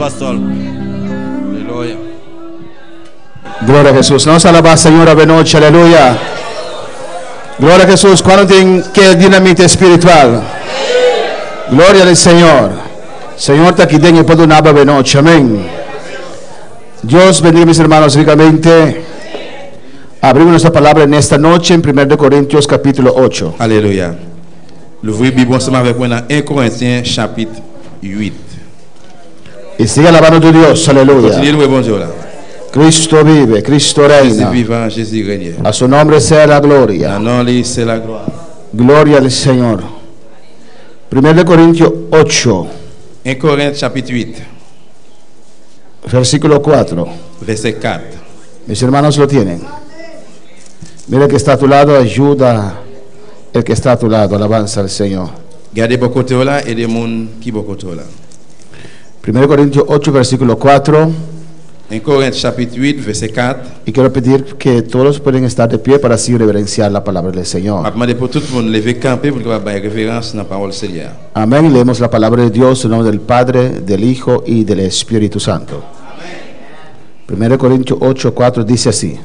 pastor. Aleluya. Gloria a Jesús. Nos alaba, Señor, de noche. Aleluya. Gloria a Jesús. ¿Cuánto tienen que dinamita espiritual? Gloria al Señor. Señor, te quiten y puedo una de noche. Amén. Dios bendiga, mis hermanos, ricamente. Abrimos nuestra palabra en esta noche en 1 Corintios capítulo 8. Alléluia. L'ouvrez Bible ensemble avec moi dans 1 Corinthiens chapitre 8. Y sigue alabando a tu Dios. Aleluya. Continuez louer bon Dieu là. Cristo vive, Cristo Jésus reina. vivant, Jésus règne. A su nombre sea la gloria. Dans nom lui c'est la gloire. Gloria al Señor. 1 Corintios 8, 1 Corinthiens chapitre 8, versículo 4. verset 4. Mis hermanos lo tienen. Mira el que está a tu lado, ayuda el que está a tu lado. Alabanza al Señor. Gardez bon côté là et des monde qui bon côté là. 1 Corintios 8, versículo 4. 1 Corinthiens chapitre 8, verset 4. Y quiero pedir que todos pueden estar de pie para así reverenciar la palabra del Je Señor. demande pour tout le monde lever camper pour qu'on ait référence dans la parole du Seigneur. Amén. Leemos la palabra de Dios en nombre del Padre, del Hijo y del Espíritu Santo. 1 Corintios 8, 4 dice así.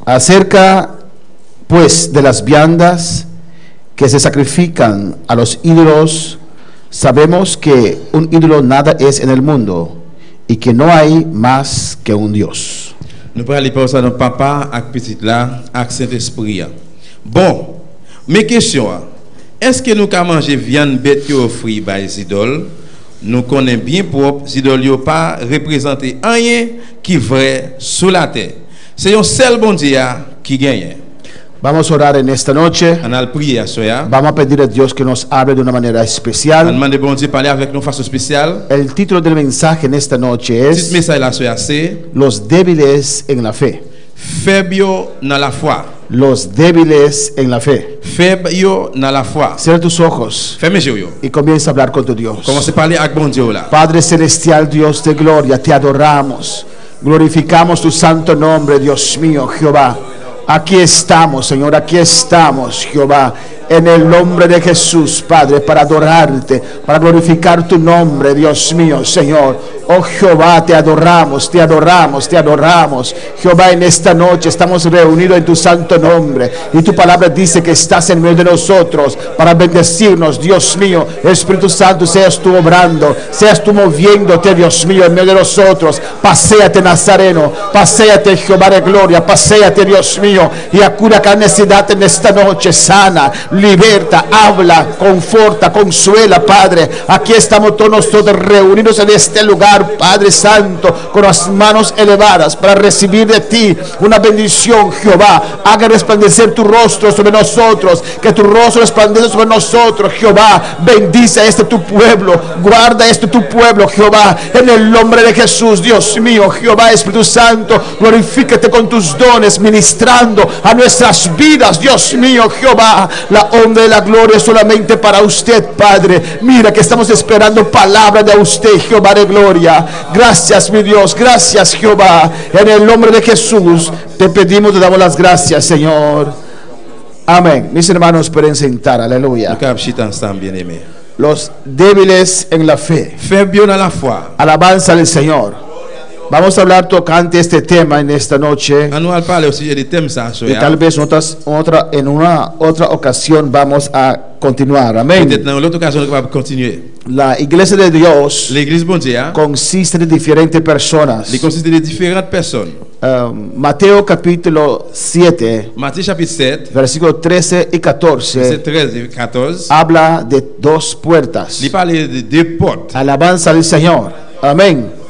Acerca pues de las viandas que se sacrifican a los ídolos, sabemos que un ídolo nada es en el mundo y que no hay más que un Dios. Nous parlons aller par ça dans papa avec petit là avec Saint-Esprit. Bon, mes questions, est-ce que nous pouvons manger viande bête qui offrit par les idoles? Nous connaissons bien propre, les idoles n'ont pas représenté rien qui est vrai sur la terre. C'est un seul bon Dieu qui gagne. Vamos a orar en esta noche. On a le prier à soya. Vamos a pedir a Dios que nos hable de una manera On especial. demande bon Dieu parler avec nous de façon spéciale. El título del mensaje en esta noche Petit es message là soya c'est Los débiles en la fe. faible dans la foi. Los débiles en la fe. Faible dans la foi. Cierra tus ojos Fermez les yeux. y comienza a hablar con tu Dios. Commencez à parler avec bon Dieu là. Padre celestial, Dios de gloria, te adoramos. Glorificamos tu santo nombre, Dios mío, Jehová. Aquí estamos, Señor, aquí estamos, Jehová, en el nombre de Jesús, Padre, para adorarte, para glorificar tu nombre, Dios mío, Señor. Oh Jehová, te adoramos, te adoramos, te adoramos. Jehová, en esta noche estamos reunidos en tu santo nombre. Y tu palabra dice que estás en medio de nosotros para bendecirnos, Dios mío. Espíritu Santo, seas tú obrando, seas tú moviéndote, Dios mío, en medio de nosotros. Paséate, Nazareno, paséate, Jehová de gloria, paséate, Dios mío. Y acuda cada necesidad en esta noche, sana, liberta, habla, conforta, consuela, Padre. Aquí estamos todos nosotros reunidos en este lugar, Padre Santo, con las manos elevadas para recibir de ti una bendición. Jehová, haga resplandecer tu rostro sobre nosotros, que tu rostro resplandezca sobre nosotros. Jehová, bendice a este tu pueblo, guarda este tu pueblo, Jehová, en el nombre de Jesús. Dios mío, Jehová, Espíritu Santo, glorifícate con tus dones, ministrando a nuestras vidas. Dios mío, Jehová, la honra y la gloria solamente para usted, Padre. Mira que estamos esperando palabra de usted, Jehová de gloria. Gracias, mi Dios, gracias, Jehová. En el nombre de Jesús te pedimos, te damos las gracias, Señor. Amén. Mis hermanos pueden sentar, aleluya. Nous cap chita ensemble bien-aimé. Los débiles en la fe. Faible dans la foi. Alabanza al Señor. Vamos a hablar tocante este tema en esta noche. On nous parler aussi des thèmes ça Y tal vez en una otra ocasión vamos a continuar. Amén. peut-être dans l'autre occasion on va continuer. La iglesia de Dios L'église bon Dieu, consiste de diferentes personas. il consiste de différentes personnes. Mateo capítulo 7, Matthieu chapitre 7, versículos 13 y 14, verset 13 et 14, habla de dos puertas. il parle de deux portes. Alabanza al Señor. Amén.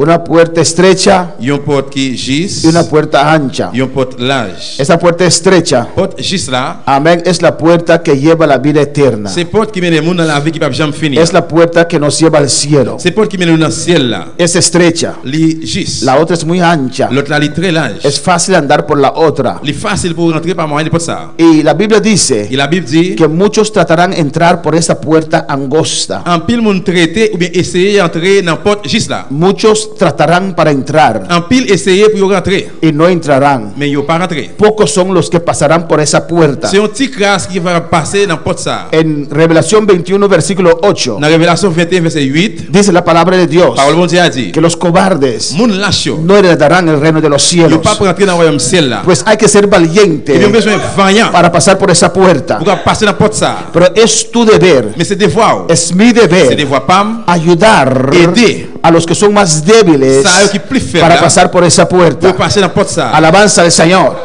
Una puerta estrecha Il y a une porte qui gisse, y una puerta ancha. il y a une porte large. Esa puerta estrecha, Porte gisse là, amén, es la puerta que lleva a la vida eterna. c'est porte qui mène les gens dans la vie qui ne peut jamais finir. Es la puerta que nos lleva al cielo. C'est porte qui mène dans le ciel là. Es estrecha. Li gisse. La otra es muy ancha. L'autre là, il est très large. Es fácil andar por la otra. Il est facile pour rentrer par moyen de porte ça. Y la Biblia dice Et la Bible dit, que muchos tratarán de entrar por esa puerta angosta. en pile monde traité ou bien essayer d'entrer dans la porte gisse là. Muchos Muchos tratarán para entrar En pile essayer pour rentrer, y no entrarán. mais yo pas rentrer. Pocos son los que pasarán por esa puerta. C'est un petit grâce qui va passer dans porte ça. En Revelación 21, versículo 8, Dans Révélation 21 verset 8, dice la palabra de Dios parole bon Dieu a dit, que los cobardes moun lâche, no heredarán el reino de los yo cielos. pas pour entrer dans le royaume ciel là. Pues hay que ser Il y a valiente besoin vaillant para pasar por esa puerta. pour passer dans porte ça. Pero es tu deber, Mais c'est des voix, es mi c'est des deber voix pam, ayudar aider a los que son más débiles ça qui plus faible para là, pasar por esa pour puerta. passer dans porte ça. Alabanza al Señor.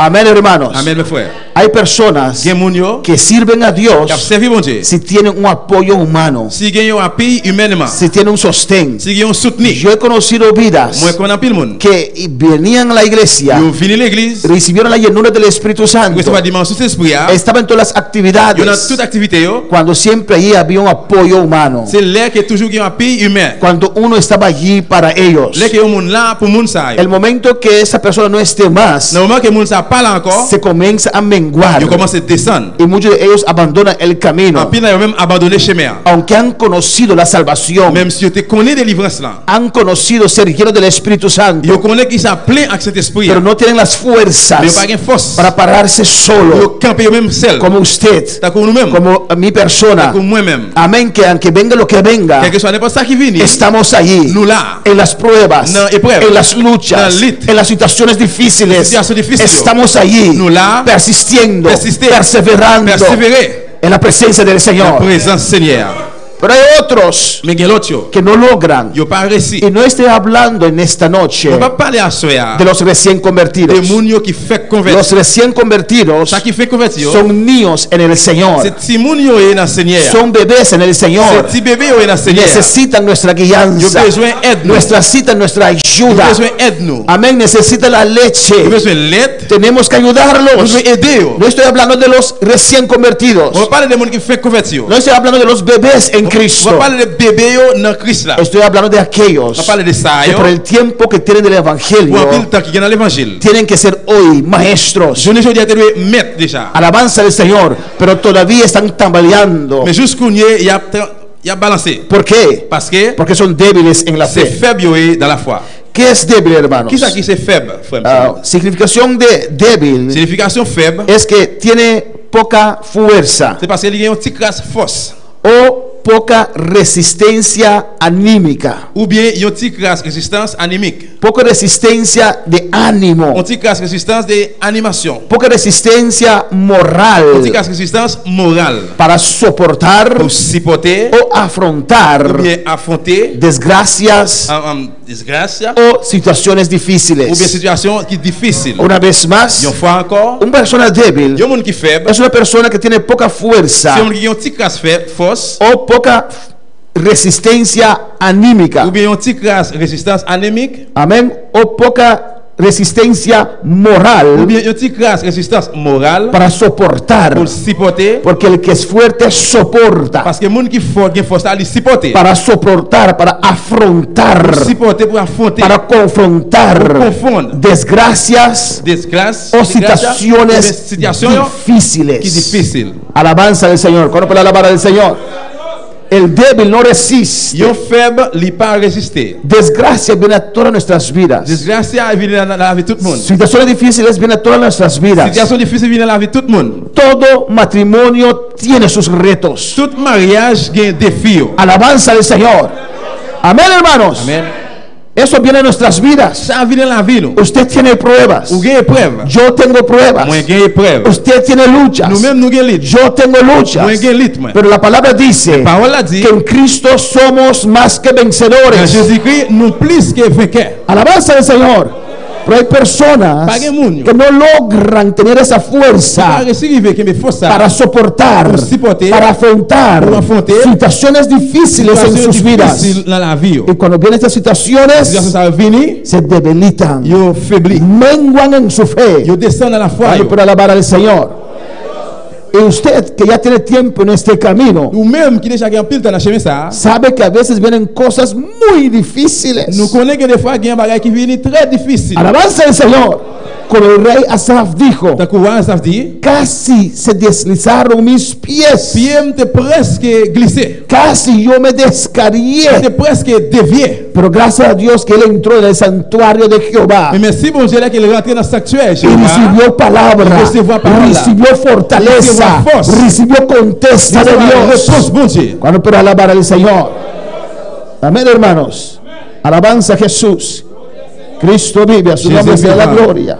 Amén, hermanos. Amen mes frères. Hay personas Gen moun yo que sirven a qui Dios a servi bon Dieu. si tienen un apoyo humano, Si gen yo appui humainement, si tienen un sostén. si gen yo soutenu, Yo he conocido vidas moi connais pile monde. que venían a la iglesia, Yo vini l'église, recibieron la llenura del Espíritu Santo, recevoir la dimension de l'esprit a. estaban en todas las Yo dans actividades, toute activité yo, cuando siempre allí había un apoyo humano, c'est l'air qui est toujours gen appui humain. cuando uno estaba allí para ellos. L'air que yo moun là pour moun ça. El momento que esa persona no esté más, Dans le moment que moun ça parle encore, se comienza a menguar yo commence à descendre. y muchos de ellos abandonan el En camino, pile yo même abandonné chemin. aunque han conocido la salvación, Même si yo te connais délivrance là. han conocido ser llenos del Espíritu Santo, Yo connais qui ça plein avec cet esprit. pero no tienen las Mais yo fuerzas pas gen force. para pararse solo, Yo camper yo même seul. como usted, T'as comme nous même. como mi persona. Comme moi même. Amén, que aunque venga lo que venga, Quel que soit n'importe ça qui vient. estamos allí Nous là. en las pruebas, No, y prueba. en las luchas, No, lit. en las situaciones difíciles. Situación difícil. Estamos allí Nous là. persistiendo, Persister. perseverando Persévérer. en la presencia del La Señor. présence Seigneur. Pero hay otros Mais gen l'autre yo. que no logran. Yo pas réussi. Y no estoy hablando en esta noche On va parler à soya. de los recién convertidos. De moun yo qui fait Los convertir. recién convertidos Ça qui fait convertir. son niños en el Señor. C'est petit moun yo est dans Seigneur. Son bebés en el C'est Señor. petit bébé yo est dans Seigneur. Necesitan nuestra Yo guianza, besoin aide nous. nuestra cita, nuestra Yo ayuda. besoin aide nous. Amén. Necesita la Yo leche. besoin l'aide. Tenemos que Yo ayudarlos. besoin aider yo. No estoy hablando de los recién convertidos. On va parler de moun qui fait convertir. No estoy hablando de los bebés en On Cristo. va parler de bébé yo dans Christ là. Estoy hablando de On va aquellos parler de ça que yo. por el tiempo que tienen del Ou en Evangelio pile temps qui est dans l'évangile. tienen que ser hoy maestros. Je ne dis pas mettre déjà. Alabanza del Señor, pero todavía están tambaleando. Mais jusqu'où il y a balancé. ¿Por qué? Parce que Porque son débiles en la c'est fe. faible yo dans la foi. ¿Qué es débil, hermanos? Qui ça qui c'est faible, frère? Significación de débil Signification faible, es que tiene poca fuerza c'est parce qu'il y a une petite grâce force. o poca resistencia anímica, Ou bien il y a une petite grâce résistance animique. poca resistencia de ánimo, Une petite grâce résistance d'animation. poca resistencia Une moral petite grâce résistance morale. para soportar Pour supporter o afrontar ou bien affronter desgracias en disgrâce o situaciones ou bien difíciles. situation qui est difficile. Una vez más, Une fois encore, una persona débil il y a un monde qui est faible. es una persona que tiene poca fuerza C'est un qui a une petite grâce faible, force. o poca resistencia anímica. Ou bien une petite grâce résistance anémique. Amén. O poca resistencia Ou moral bien une petite grâce résistance morale. para soportar. Pour supporter. Porque el que es fuerte soporta. Parce que les gens qui font, qui force à les supporter. Para soportar, para afrontar, Pour supporter, pour affronter. para confrontar Pour confondre. desgracias Desgrâce. o situaciones Situations qui difíciles. difficile. Alabanza del Señor. ¿Cuándo puede alabar al Señor? El débil no resiste. Yon faible, il pas résister. Desgracia viene a todas nuestras vidas. Disgrâce vient dans la vie de tout le monde. Situaciones difíciles vienen a todas nuestras vidas. Situation difficile vient dans la vie de tout le monde. Todo matrimonio tiene sus retos. Tout mariage a un défi. Alabanza del Señor. Amén, hermanos. Amen. Eso viene en nuestras vidas. Ça vient dans la vie. Nous Usted tiene pruebas. avons épreuve. Yo tengo pruebas. Moi, j'ai épreuve. Usted tiene luchas. Nous-mêmes, nous avons lutte. Yo tengo luchas. Moi, j'ai lutte. moi. Pero la palabra dice La parole a dit que en Cristo somos más que que vencedores. Jésus-Christ nous plus que vainqueurs. Alabanza del Señor. Pero hay personas Paguemunio. que no logran tener esa fuerza Pas réussir que me faut ça. para soportar, Pour supporter, para afrontar pour affronter situaciones difíciles en Situation sus vidas. difficile dans la vie. Y cuando vienen estas Situation situaciones, ça venir, se debilitan, yo faibli. menguan en su fe. Yo descends dans la foi. Ay, por alabar al Señor. Y usted que ya tiene tiempo en este camino, Ou même qui déjà gagne pile dans la chemin ça. sabe que a veces vienen cosas muy difíciles. Nous connaissons que des fois il y a des bagages qui viennent très difficiles. Alabanza al Señor. Como el rey Asaf dijo, Tant que roi Asaph dit, casi se deslizaron mis pies, pied te presque glissé. casi yo me descarrié. Te presque dévié. Pero gracias a Dios que él entró en el santuario de Jehová Mais merci bon Dieu là qu'il est rentré dans le sanctuaire. y recibió palabra, Recibió palabra. recibió fortaleza, Recibió fuerza. recibió contesta de Dios. Réponse bon Dieu. Cuando pueda alabar al Señor. Amén, hermanos. Alabanza a Jesús. Cristo vive, a su nombre sea la gloria.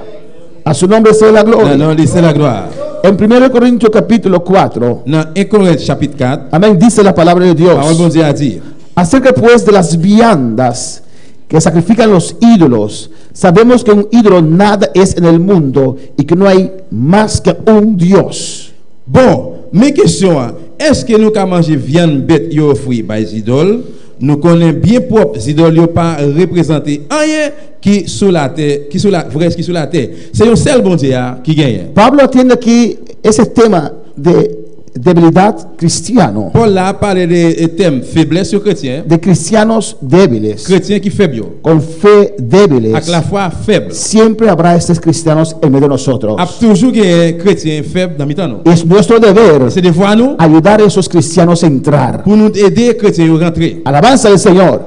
A su nombre sea la gloria. Non, c'est la gloire. En 1 Corintios capítulo 4, Dans 1 Corinthiens chapitre 4, amén, dice la palabra de Dios. parole bon Dieu a dit, Acerca pues de las viandas que sacrifican los ídolos, sabemos que un ídolo nada es en el mundo y que no hay más que un Dios. bon, mes questions, est-ce que nous avons mangé viande bête yo offri par les idoles? Nous connaissons bien propre, les idoles n'ont pas représenté rien qui sous la terre, qui sous la vraie, qui sous la terre. C'est un seul bon Dieu qui gagne. Pablo atiende aquí ese tema de debilidad cristiano, Paul là parlé de thème faiblesse sur chrétien, de cristianos débiles, chrétien qui faible, con fe débiles. avec la foi faible. Siempre habrá estos cristianos en medio de nosotros. A toujours un chrétien faible dans mi-temps nous. Es nuestro deber C'est devoir nous ayudar a esos cristianos a entrar. pour nous aider chrétiens à rentrer. Alabanza del Señor.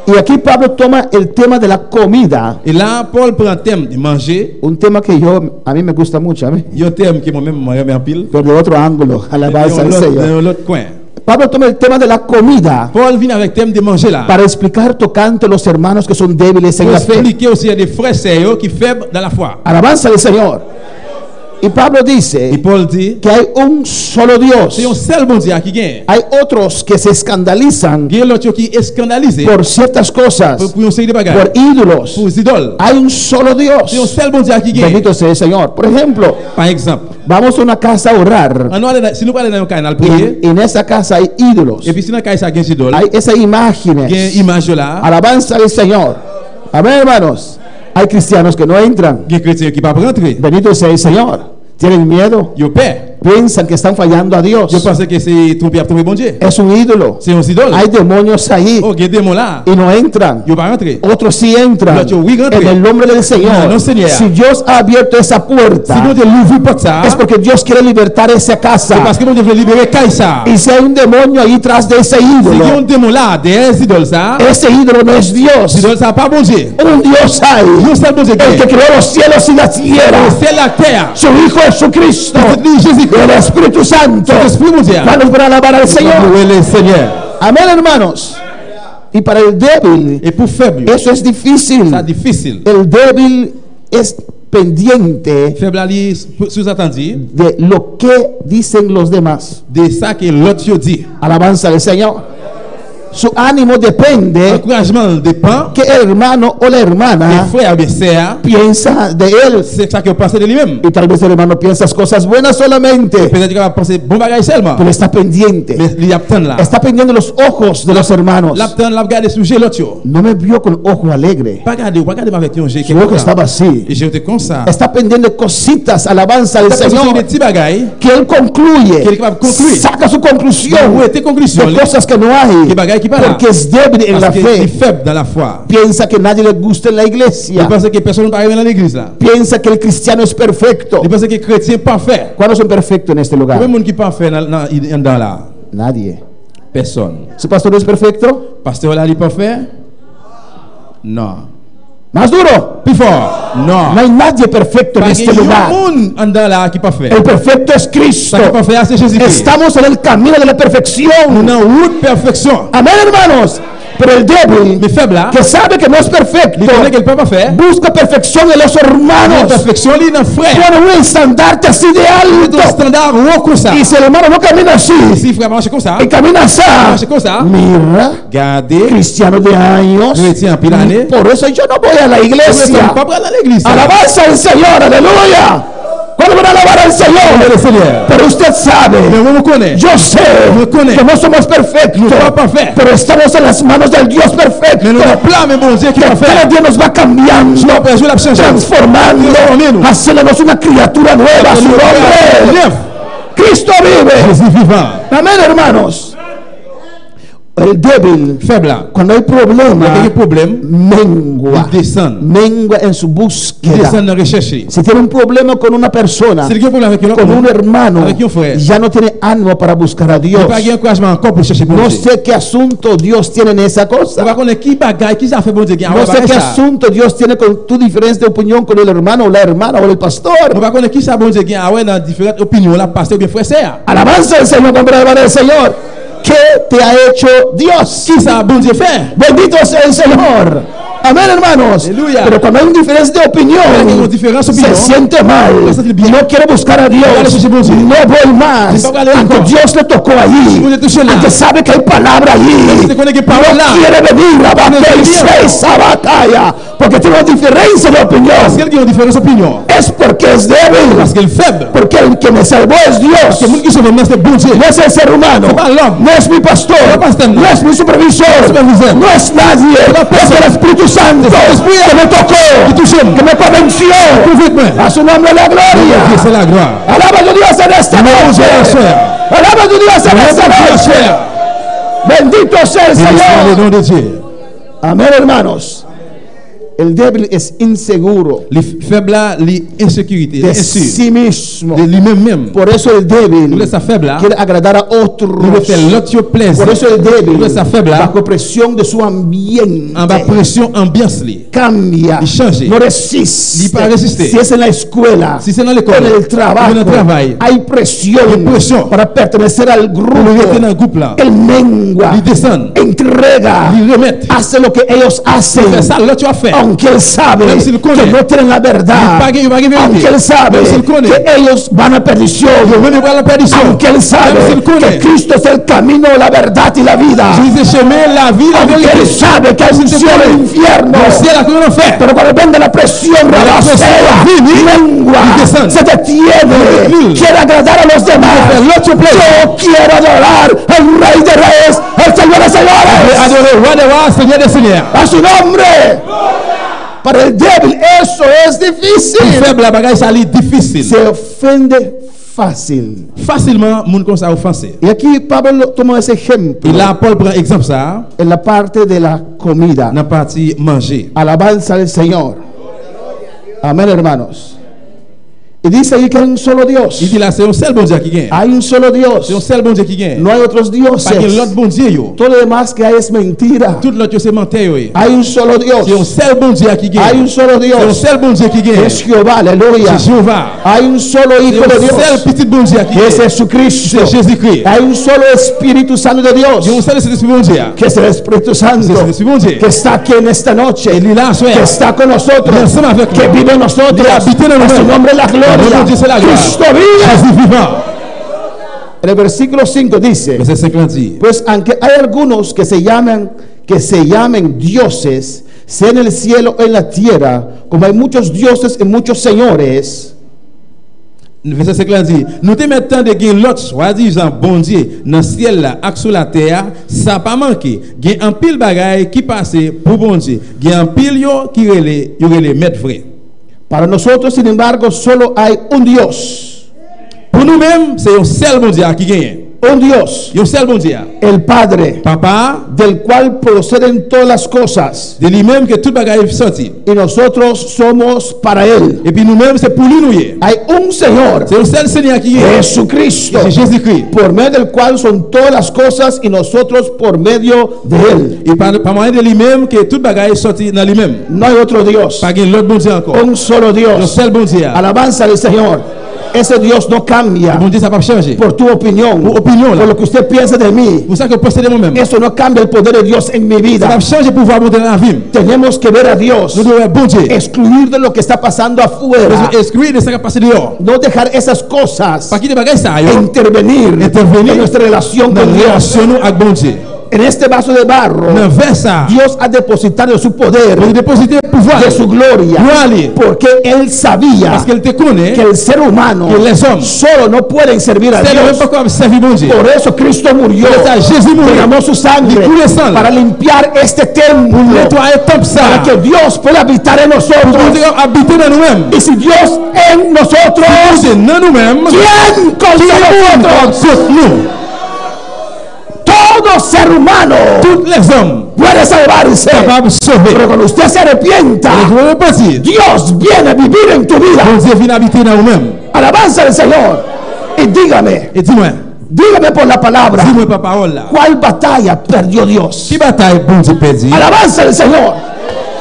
Y aquí Pablo toma el tema de la comida, Et là Paul prend le thème de manger, un tema que a mí me gusta mucho, amén, il y a un thème qui moi-même me remet en pile. pero de otro ángulo. Alabanza del Señor. Dans l'autre coin. Pablo toma el tema de la comida Paul vient avec le thème de manger là. para explicar tocante a los hermanos que son débiles en Pour la fe. expliquer aussi à des frères sérieux qui faibles dans la foi. Alabanza del Señor. Y Pablo Et dice Paul dit, que hay un solo Dios. c'est un seul bon Dieu qui gagne. Hay otros que se escandalizan Il y a l'autre qui est scandalisé por ciertas cosas, pour une série de bagages, por ídolos. pour les idoles. Hay un solo Dios. C'est un seul bon Dieu qui gagne. Bendito sea el Señor. Por ejemplo, Par exemple, vamos a una casa a orar. si nous parlons dans un canal Y prier, en esa casa hay ídolos. et puis si nous avons ça gagne idole, Hay esas il y a une imágenes. image là, Alabanza del Señor. Amén, hermanos. Hay cristianos que no entran. il y a un chrétien qui ne peut pas rentrer. Bendito sea el Señor. Tienen miedo. Il y a peur. Piensan que están fallando a Je Dios. pense que c'est trompé à tromper bon Dieu. Es un ídolo. C'est un idole. Hay demonios ahí Oh, il y a des démons là. y no entran. Il ne pas rentrer. Otros sí entran. Otros sí entran. En el nombre del Señor. No, Señor. Si Dios ha abierto esa Si puerta, nous devons pas ça, es porque Dios quiere libertar esa c'est casa. parce que nous devons libérer Kaïsa. Y si hay un demonio ahí tras de ese Si il y a un ídolo, démon là, derrière les idoles ça, ese ídolo no es Dios. les idoles ça pas bon Dieu. Un Dios hay. Un seul bon Dieu qui El que est. creó los cielos y la tierra. C'est la terre. Su Hijo Jesucristo. Jésus-Christ. El Espíritu Santo. L'Esprit mon Dieu. Vamos para alabar al Señor. Louer le Seigneur. Amén, hermanos. Y para el débil, Et pour faible, eso es difícil. c'est difficile. El débil es pendiente Faible ali sous-entendu de lo que dicen los demás. de ça que l'autre dit. Alabanza al Señor. Su ánimo depende L'encouragement dépend que el hermano o la des hermana frères bien sœurs. piensa de él. C'est ça qu'il pense de lui-même. Y tal vez el hermano piensa cosas buenas solamente, Peut-être qu'il va penser bon bagage seulement. pero está pendiente. Mais il y a tant là. Está pendiente de los ojos de los hermanos. L'aptan l'a regardé sujet l'autre. Yo. No me vio con ojo alegre. Pas regarder avec un jet qui Su ojo estaba así. Et j'étais comme ça. Está pendiente de cositas, alabanza del C'est des Señor, petits bagages. que él concluye, Que él va a concluir. saca su conclusión Où était conclusion? de cosas que no hay, Que bagaille qui pas là. porque es débil en la Parce qu'il est fe. faible dans la foi. Piensa que nadie le gusta en la Il iglesia. pense que personne ne parle dans l'église là. Piensa que el cristiano es perfecto. Il pense que chrétien parfait. ¿Cuántos son perfectos en este lugar? Combien de monde qui parfait dans là? Nadie. Personne. ¿Su pastor no es perfecto? Pasteur là, il est parfait? Non. Más duro. Plus fort? Non. No hay nadie perfecto en Parce este qu'il y a lugar. un monde en dedans là qui parfait. El perfecto es Cristo. Ça qui parfait, c'est Jésus-Christ. Estamos en el camino de la Nous perfección. sommes en route de perfection. Amén, hermanos. Pero el débil, Mais faible là, que sabe que no es perfecto, il connaît qu'il peut pas faire. busca perfección en los La hermanos. perfection, il est dans le frère. Pone un estandarte así de Il est un alto. standard haut comme ça. Y si el hermano no camina así, Si frère marche comme ça, y camina así, marche comme ça, mira, gardez, cristiano de años. chrétien en pile année. Por eso yo no voy a la Vous ne iglesia. pas prendre dans l'église. Alabanza al Señor, aleluya. ¿Cuándo van a alabar al Señor? Le Seigneur. Pero usted sabe, Mais vous me connaissez. yo sé Reconnaît. que no somos perfectos, Nous ne sommes pas faits. pero estamos en las manos del Dios perfecto. Mais nous avons plein, mais bon Dieu qui va Que cada faire. día nos va cambiando, Je vais la changer. transformando, haciéndonos una criatura nueva a su nombre. Cristo vive. Jésus vivant. Amén, hermanos. El débil, faible, cuando hay il y a problema, quelques problèmes, mengua. il descend. Mengua en su Il búsqueda. descend dans la recherche. Si tiene un problema con una persona, Si il y a un problème avec un con un autre, hermano, avec un frère, ya no tiene ánimo para buscar a il n'y Dios. a pas d'encouragement encore pour chercher bon No Dieu. sé qué asunto Dios tiene en esa On va cosa. connaître qui bagaille, qui ça fait bon Dieu, qui a No sé qué ça. asunto Dios tiene con tu diferencia de opinión con el hermano o la hermana o el On pastor. va connaître qui ça bon Dieu, qui a dans différentes opinions, la pasteur ou bien frère sœur. Alabanza al Señor, nombre del Señor. ¿Qué te ha hecho Dios? Qui ça bon Dieu fait? Bendito sea el Señor. Amén, hermanos. Aleluya. Pero cuando hay una diferencia de opinión, Cuando hay una diferencia de opinión, se siente mal. se siente bien. No quiere buscar a Dios. No voy más. Aunque Dios le tocó allí. Aunque sabe que hay palabra allí. No quiere venir a batallar esa batalla. Porque tiene una diferencia de opinión. Parce qu'il y a une différence d'opinion. Es porque es débil. Parce qu'il est faible. Porque el que me salvó es Dios. Le monde qui sauve, c'est bon Dieu. No es el ser humano. pas l'homme. No es mi pastor. No es mi supervisor. No es nadie. Es el Espíritu Santo que me tocó, que me convenció. A su nombre la gloria. C'est la gloire. Alaba a tu Dios en esta noche. Alaba a tu Dios en esta noche. Bendito sea el C'est le Señor. nom de Dieu. Amén, hermanos. El débil es inseguro Les faibles, les insécurités, de les insultes, sí mismo. de lui-même même. Por eso el Nous débil laissons faible, quiere agradar a nous le otros. faisons l'autre plaisir. Por eso el débil, Nous laissons faible, bajo presión de su ambiente, en bas pression, ambiance. cambia, Il change. no resiste. Il pas résister. Si es en la escuela, Si c'est dans l'école, en el trabajo, en el travail, hay presión, hay presión. para pertenecer al Pour le rester dans grupo. le groupe là, Él mengua, il descend, entrega, il remet. hace lo que ellos hacen, C'est ça, l'autre a fait. aunque él sabe Même s'il connaît. que no tienen la verdad, Il va gagner aunque él sabe Même s'il connaît. que ellos van a perdición, Venez voir la perdition. aunque él sabe Même s'il que connaît. Cristo es el camino, la verdad y la vida, Jésus est chemin, la vie, la aunque él vérité. sabe que hay un cielo e infierno, Le ciel a como no fait. pero cuando venga la presión, rabasea, mengua, descend. se detiene, quiere agradar a los demás. Yo quiero adorar al Rey de Reyes, al Señor de Señores, Adorer roi des rois, Seigneur des seigneurs. a su nombre. Para el débil eso es difícil. Faible, la bagaille, ça est difficile. Se ofende fácil. Facilement, moun comme ça offensé. Y aquí Pablo toma ese ejemplo Et là, Paul prend exemple ça, en la parte de la comida. dans la partie manger. Alabanza al Señor. Amén, hermanos. Y dice ahí que hay un solo Dios. Il dit là, c'est un seul bon Dieu qui gagne. Hay un solo Dios. C'est un seul bon Dieu qui gagne. No hay otros dioses. Pas qu'il y a l'autre bon Dieu, yo. Todo lo demás que hay es mentira. Tout l'autre, c'est menteur, yo. Hay un solo Dios. C'est un seul bon Dieu qui Hay un gagne. solo C'est un Dios. seul bon Dieu qui gagne. Es Jehová, aleluya. C'est Jéhovah. Hay un solo C'est Hijo de un Dios. seul petit bon Dieu qui Que es gagne. Jesucristo. C'est Jésus-Christ. Hay un solo Espíritu Santo de Dios. C'est un seul Saint-Esprit bon Dieu. Que es el Espíritu Santo. C'est Saint-Esprit bon Dieu. Que está aquí en esta noche. Il est là, Que soir. está con nosotros. Il est ensemble avec Que nous. vive en nosotros. Il habite en A su nous. nombre la Le nom de gloria. Dieu, c'est la gloire. Cristo vive. Jésus vivant. En el versículo 5 dice: Verset 50 dit, pues aunque hay algunos que se llamen dioses, sea en el cielo o en la tierra, como hay muchos dioses y muchos señores, verset 50 dit, nous te mettons de gain l'autre soi-disant bon Dieu dans le ciel là, ak sur la terre, ça pas manqué. Gain un pile bagaille qui passe pour bon Dieu. Gain un pile yo qui relè mettre vrai. para nosotros, sin embargo, solo hay un Dios. Pour nous-mêmes, c'est un seul bon Dieu qui gagne. Un Dios, Un seul bon Dieu. el Padre, Papa, del cual proceden todas las cosas, de lui-même que tout bagaille sorti. y nosotros somos para Él. Et puis nous-mêmes, c'est pour lui nous y est. Hay un Señor, C'est un seul Seigneur qui gagne. Jesucristo, C'est Jésus-Christ. por medio del cual son todas las cosas, y nosotros por medio de Él. Et par moyen de lui-même que tout bagaille sorti dans lui-même. No hay otro Dios, Pas gain l'autre bon Dieu encore. un solo Un Dios. seul bon Dieu. Alabanza al Señor. Ese Dios no cambia Bon Dieu, ça va pas changer. por tu opinión, Por opinión, por là. lo que usted piensa de mí. Pour ça que posséder moi-même. Eso no cambia el poder de Dios en mi Ça vida. va changer pour pouvoir monter dans la vie. Tenemos que ver a Dios, Nous devons être bon Dieu. excluir de lo que está pasando afuera, Exclure de ce qui est passé dehors. no dejar esas cosas Pas qu'il y ait des bagages ça, yo. intervenir Intervenir en nuestra relación Dans con la Dios. relation nous avec bon Dieu. En este vaso de barro, Dans vers ça, Dios ha depositado su poder, nous dépositer pouvoir de su gloria, gloire porque Él sabía parce qu'elle te connaît. que el ser humano Que les hommes solo no pueden servir a C'est le même Dios. pas comme servir bon Dieu. Por eso Cristo murió, Por eso Jesús murió. derramó su sangre Derramó su sangre. para limpiar este templo, Nettoyer top ça. para que Dios pueda habitar en Nous nosotros. devons habiter dans nous-mêmes. Y si Dios en nosotros, C'est dans nous-mêmes. ¿quién contra nosotros? Contre nous. Todos ser humano tous les hommes puede salvarse. capables de sauver. Pero cuando usted se arrepienta, Et je veux repentir. Dios viene a vivir en tu vida. Bon Dieu vient habiter dans nous-mêmes. Alabanza al Señor. Y dígame, Et dis-moi, dígame por la palabra, dis-moi par parole là. ¿cuál batalla perdió Dios? Qui bataille bon Dieu perdu? Alabanza al Señor.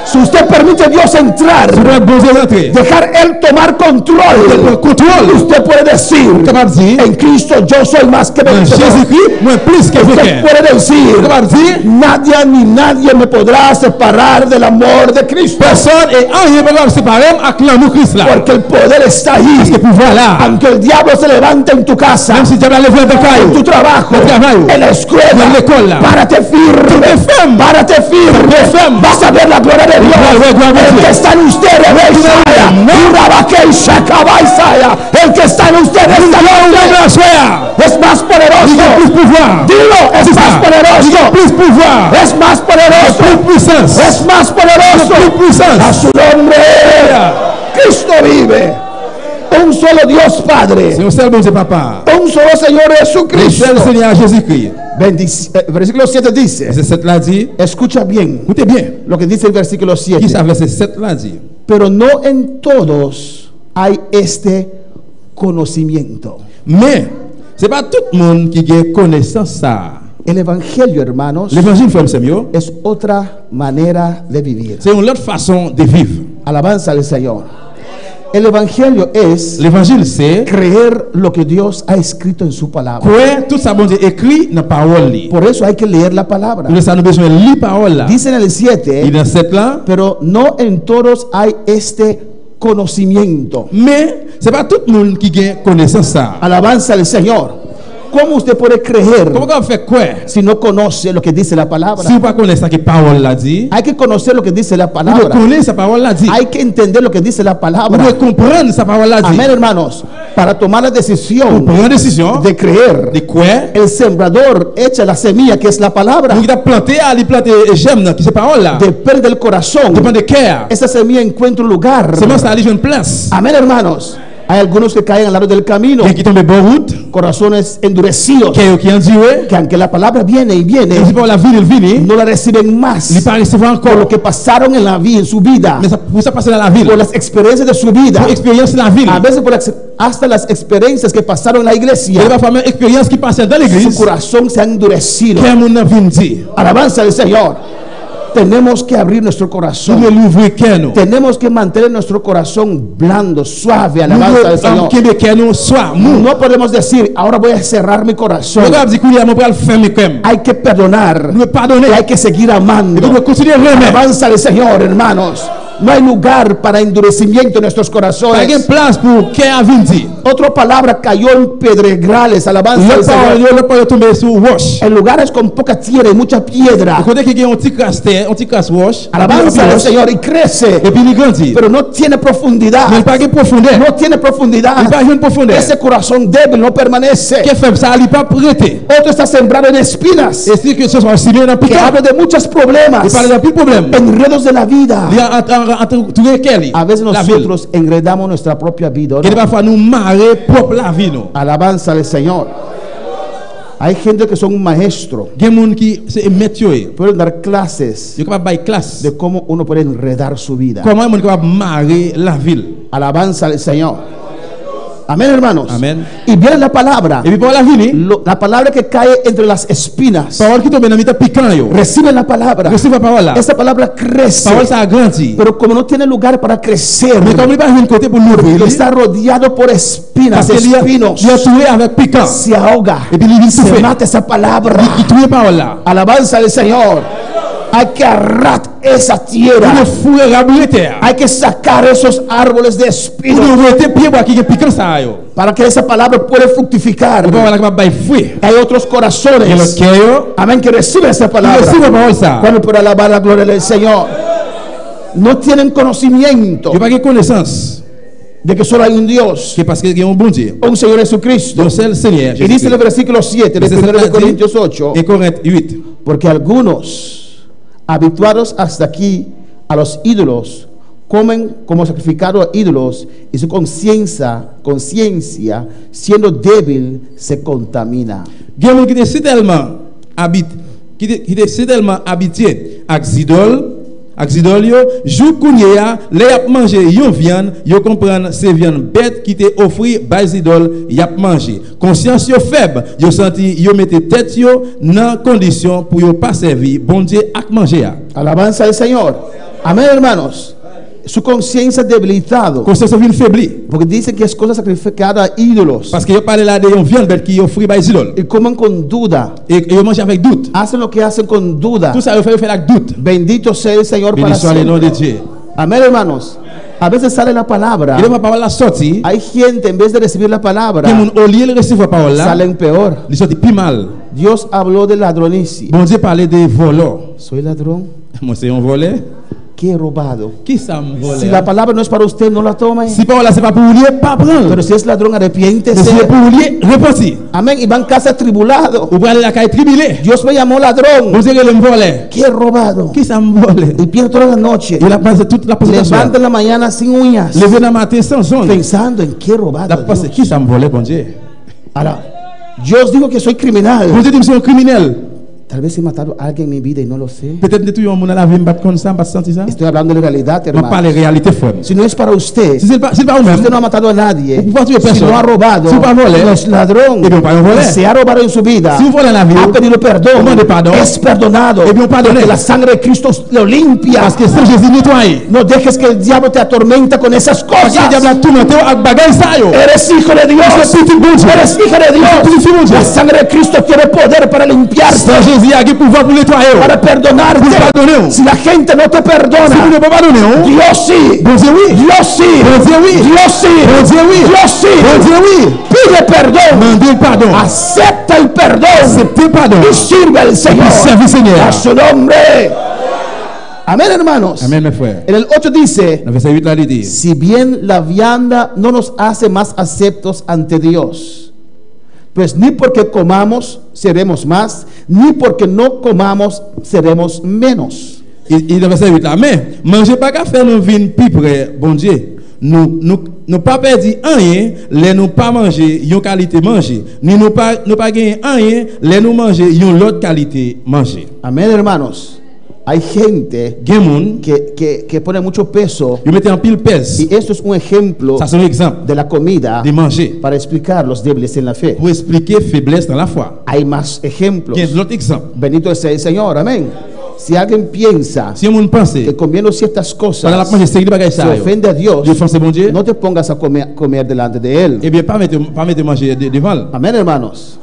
Si usted permite a Dios entrar, Tu dois bon Dieu rentrer. dejar Él tomar control, Contrôle. usted puede decir, Capable de dire, en Cristo yo soy más que en vencedor. Jésus-Christ, moi plus que Usted vainqueur. puede decir, Capable de dire, nadie ni nadie me podrá separar del amor de Cristo, personne et rien ne peut me séparer avec l'amour Christ là. porque el poder está ahí. Parce que pouvoir là, Aunque el diablo se levante en tu casa, même si le diable a levé un en tu caillou, trabajo, le travail, en la escuela, en l'école, párate firme, ferme. párate firme, Ferme. vas a ver la gloria de Dios. El que está en ustedes, el que está en ustedes es más poderoso. plus pouvoir, Dilo, es más poderoso. plus pouvoir, Es más poderoso. plus puissance, Es más poderoso. plus A puissance. su nombre, Cristo vive. Un solo Dios Padre. C'est un seul bon Dieu papa. Un solo Señor Le Jesucristo. seul Seigneur Jésus-Christ. Versículo 7 dice, Verset 7 là dit, escucha bien écoutez bien, lo que dice el versículo qui 7. ça verset 7 là dit, Pero no en todos hay este conocimiento. mais c'est pas tout le monde qui a connaissance ça. El evangelio, hermanos, L'évangile frère Samuel, es otra manera de vivir. c'est une autre façon de vivre. Alabanza al Señor. El evangelio es L'évangile c'est creer lo que Dios ha escrito en su palabra. quoi tout ça bon Dieu écrit dans parole li. Por eso hay que leer la palabra. Nous avons besoin de lire parole là. Dice en el Et 7, dans 7 là, pero no en todos hay este conocimiento. mais c'est pas tout le monde qui a connaissance ça. Alabanza al Señor. ¿Cómo usted puede creer Comment on fait quoi? si no conoce lo que dice la palabra? Si vous pas connaissez ça que parole là dit, Hay que conocer lo que dice la vous palabra. connaissez sa parole là dit. Hay que entender lo que dice la Vous palabra. devez comprendre sa parole là dit. Amén, hermanos. Para tomar la Pour decisión prendre une décision de creer, de quoi? el sembrador echa la semilla que es la palabra. Vous qui a planté, aller planter j'aime qui c'est parole là. Depende del corazón. Dépend de cœur. Esa semilla encuentra un lugar. Seulement ça aller une place. Amén, hermanos. Hay algunos que caen al lado del camino, Qui tombe bonne route, corazones endurecidos, qui enduré, que aunque la palabra viene y viene, et pas la ville vini, no la reciben il más pas recevoir por lo encore. que pasaron en la vida, en su vida, Mais ça pour ça passer dans la ville. por las experiencias de su vida, Pour expérience dans la ville. a veces hasta las experiencias que pasaron en la Il iglesia. va faire une expérience qui passe dans Su l'église. corazón se ha endurecido. Quel monde vient dire. Alabanza al Señor. Tenemos que abrir nuestro Nous corazón. devons l'ouvrir cœur nous. Tenemos que mantener nuestro corazón blando, suave. Alabanza al Nous Señor. devons cœur nous soit mou. No podemos decir, ahora voy a cerrar mi corazón. Nous devons dire qu'il y a mon bras fermé quand même. Hay que perdonar. Nous devons pardonner. Y hay que seguir Et amando. nous devons continuer à remettre. Alabanza al Señor, hermanos. No hay lugar para endurecimiento en nuestros Pas de corazones. place pour cœur vient dire. Otra palabra cayó en pedregales. Alabanza al Señor. Le parole tomber sur wash. En lugares con poca tierra y mucha piedra. Côté qui a un petit crasse terre, un petit crasse wash. Alabanza al Señor, y crece, Et puis il grandit. pero no tiene profundidad. Mais il pas de profondeur. No tiene profundidad. Il pas une profondeur. Ese corazón débil no permanece. Qu'est fait ça il pas prêter. Otro está sembrado en espinas, Et si que ce soit aussi bien dans que piquant. habla de muchos problemas, Il parle d'un plus problème. enredos de la vida. Il y a entre tout quel. A veces La ville. nosotros enredamos nuestra propia vida. Qui ¿no? va faire nous marrer propre la vie nous. Alabanza al Señor. Hay gente que son maestros, Gen moun qui c'est métier. pueden dar clases Yo capable bailler classe. de cómo uno puede enredar su vida. Comment moun capable marrer la ville. Alabanza al Señor. Amén, hermanos. Amen. Y viene la palabra. Et puis pour la vie, La palabra que cae entre las espinas. parole qui tombe dans mitad piquant yo. Recibe la palabra. Receive la parole là. Esa palabra crece. Parole ça a grandi. Pero como no tiene lugar para crecer, Mais comme il pas une côté pour l'ouvrir, está rodeado por espinas, parce qu'il y a espinos, tué avec piquant. se ahoga, Et puis il vient se souffler. mata esa palabra. Il tué parole là. Alabanza al Señor. Hay que arrar esa tierra. Il faut rabouiller terre. Hay que sacar esos árboles de Il espinos faut rester pied bois qui est piquant ça yo. para que esa palabra pueda fructificar. Il faut la capable bailler fruit. Hay otros Et le corazones, cœur, amén, que reciben esa il palabra. receive parole ça. Bueno, por alabar la gloria del Señor. No tienen conocimiento Il pas de connaissance. de que solo hay un Dios, Que parce qu'il y a un bon Dieu. un Señor Jesucristo. Donc c'est le Seigneur. Y dice en el versículo 7 de 1 de Corintios 8, Et Corinthe 8. porque algunos, habituados hasta aquí a los ídolos, comen como sacrificado a ídolos y su conciencia, siendo débil, se contamina. Gen moun qui était si tellement habite qui était tellement habitué à Zidol, yo, jour kounya, les a mangé yon viande, yo comprendre c'est viande bête qui était offert par Zidol, y a mangé. Conscience yo faible, yo senti yo mette tête yo dans condition pour yo pas servir bon Dieu ak manger a. Alabanza al Señor. Amén, hermanos. Su conciencia debilitado. Conscience vient faibli. Porque dice que es cosa sacrificada a ídolos. Parce que yo parle là de yon viande bête qui offert par Zidol. Y comen con duda. Et yo mange avec doute. Hacen lo que hacen con duda. Tout ça yo fait avec doute. Bendito sea el Señor para Béni soit le nom de siempre. Dieu. Amén, hermanos. A veces sale la palabra. Il ma parole la sortie. Hay gente en vez de recibir la palabra, Que mon au lieu de recevoir la parole là, salen peor. il sorti plus mal. Dios habló de ladronici. Bon Dieu parlait des voleurs. Soy ladrón. Moi c'est un voleur. ¿Qué he robado? Qui ça me vole? Si la palabra no es para usted, no la tome. Si parole là c'est pas pour lui, pas prendre. Pero si es ladrón, Mais si arrepiéntese. c'est pour lui, repentir. Amén. Y van casa tribulado. Ou pour aller la caille tribulé. Dios me llamó ladrón. Bon Dieu le me vole. ¿Qué he robado? Qui ça me vole? Y pierdo toda la noche. Il a passé toute la présentation. Levanta en la mañana sin uñas. Levé dans matin sans zone. Pensando en qué he La robado. passé Dios. qui ça me vole bon Dieu? Ahora, Dios dijo que soy criminal. Bon Dieu dit que je suis un criminel. Tal vez he matado a alguien en mi vida y no lo sé. Peut-être que tout le monde a la vie me comme ça, pas sentir ça. Estoy hablando de realidad, On parle de hermano. réalité forme. Si no es para usted, Si c'est pas si vous-même, usted no ha matado a nadie, Vous pouvez tuer si personne. no ha robado, Si vous pas volé, no es ladrón, eh bien, pas un volé. si ha robado en su vida, si vous volez la vie, ha pedido perdón, demande pardon, es perdonado, eh bien, pardonné. porque la sangre de Cristo lo limpia. parce que c'est Jésus nettoyé. No dejes que el diablo te atormenta con esas Parce que le diable a cosas. tout monté avec bagay ça yo. Eres hijo de Dios, eres hija de Dios. La sangre de Cristo tiene poder para limpiarte, Sans Jésus a pouvoir pour nettoyer. para perdonarte. pardonner. Si la gente no te Si vous perdona, ne pouvez pas donner, Dios sí. bon Dieu oui. Dios sí. Bon Dieu oui. Dios sí. Bon Dieu oui. Dios sí. Bon Dieu oui. Pide perdón. Mandez le pardon. Acepta el perdón. Acceptez pardon. Y sirve al Señor. Y serve al Señor. A su nombre. Amén, hermanos. Amen mes frères. En el 8 dice, Le verset 8 là il dit, si bien la vianda no nos hace más aceptos ante Dios, pues ni porque comamos seremos más, ni porque no comamos seremos menos. il le verset 8 là, mais mangez pas qu'à faire nous vin plus près, bon Dieu. Nous pas perdu rien, les nous pas manger yon qualité manger, ni nous pas gagner rien, les nous manger yon l'autre qualité manger. Amén, hermanos. Hay gente Gen moun, que pone mucho peso, yo mette en pile pèse. y esto es un ejemplo Ça c'est un exemple de la comida de manger para explicar los débiles en la fe. pour expliquer faiblesse dans la foi. Hay más ejemplos. Gen l'autre exemple. Bendito sea el Señor, amén. Si alguien piensa Si on pense que comiendo ciertas pendant la cosas manger c'est bagay se ça yo. ofende a Dios, Dieu pense bon Dieu. no te pongas a comer delante de Él. Eh bien pas mettre manger devant. Amén, hermanos.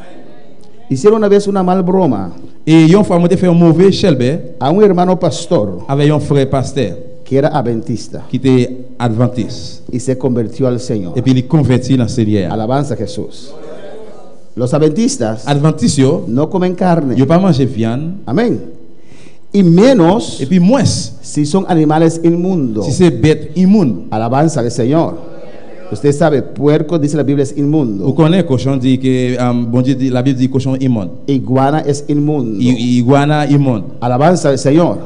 Hicieron una vez una mal broma Et yon fois monté faire un mauvais chelbe a un hermano pastor avec un frère pasteur que era adventista qui était adventiste y se convirtió al Señor. et puis il converti dans le Seigneur. Alabanza a Jesús. Los adventistas Adventiste yo, no comen carne. yo pas manger viande Amén. Y menos et puis moins si son animales inmundos. si c'est bête immonde. Alabanza al Señor. Usted sabe, puerco, dice la Biblia, es Vous inmundo. connaissez cochon dit que bon Dieu dit, la Bible dit cochon immonde. Iguana es inmundo. Iguana immonde. Alabanza al Señor.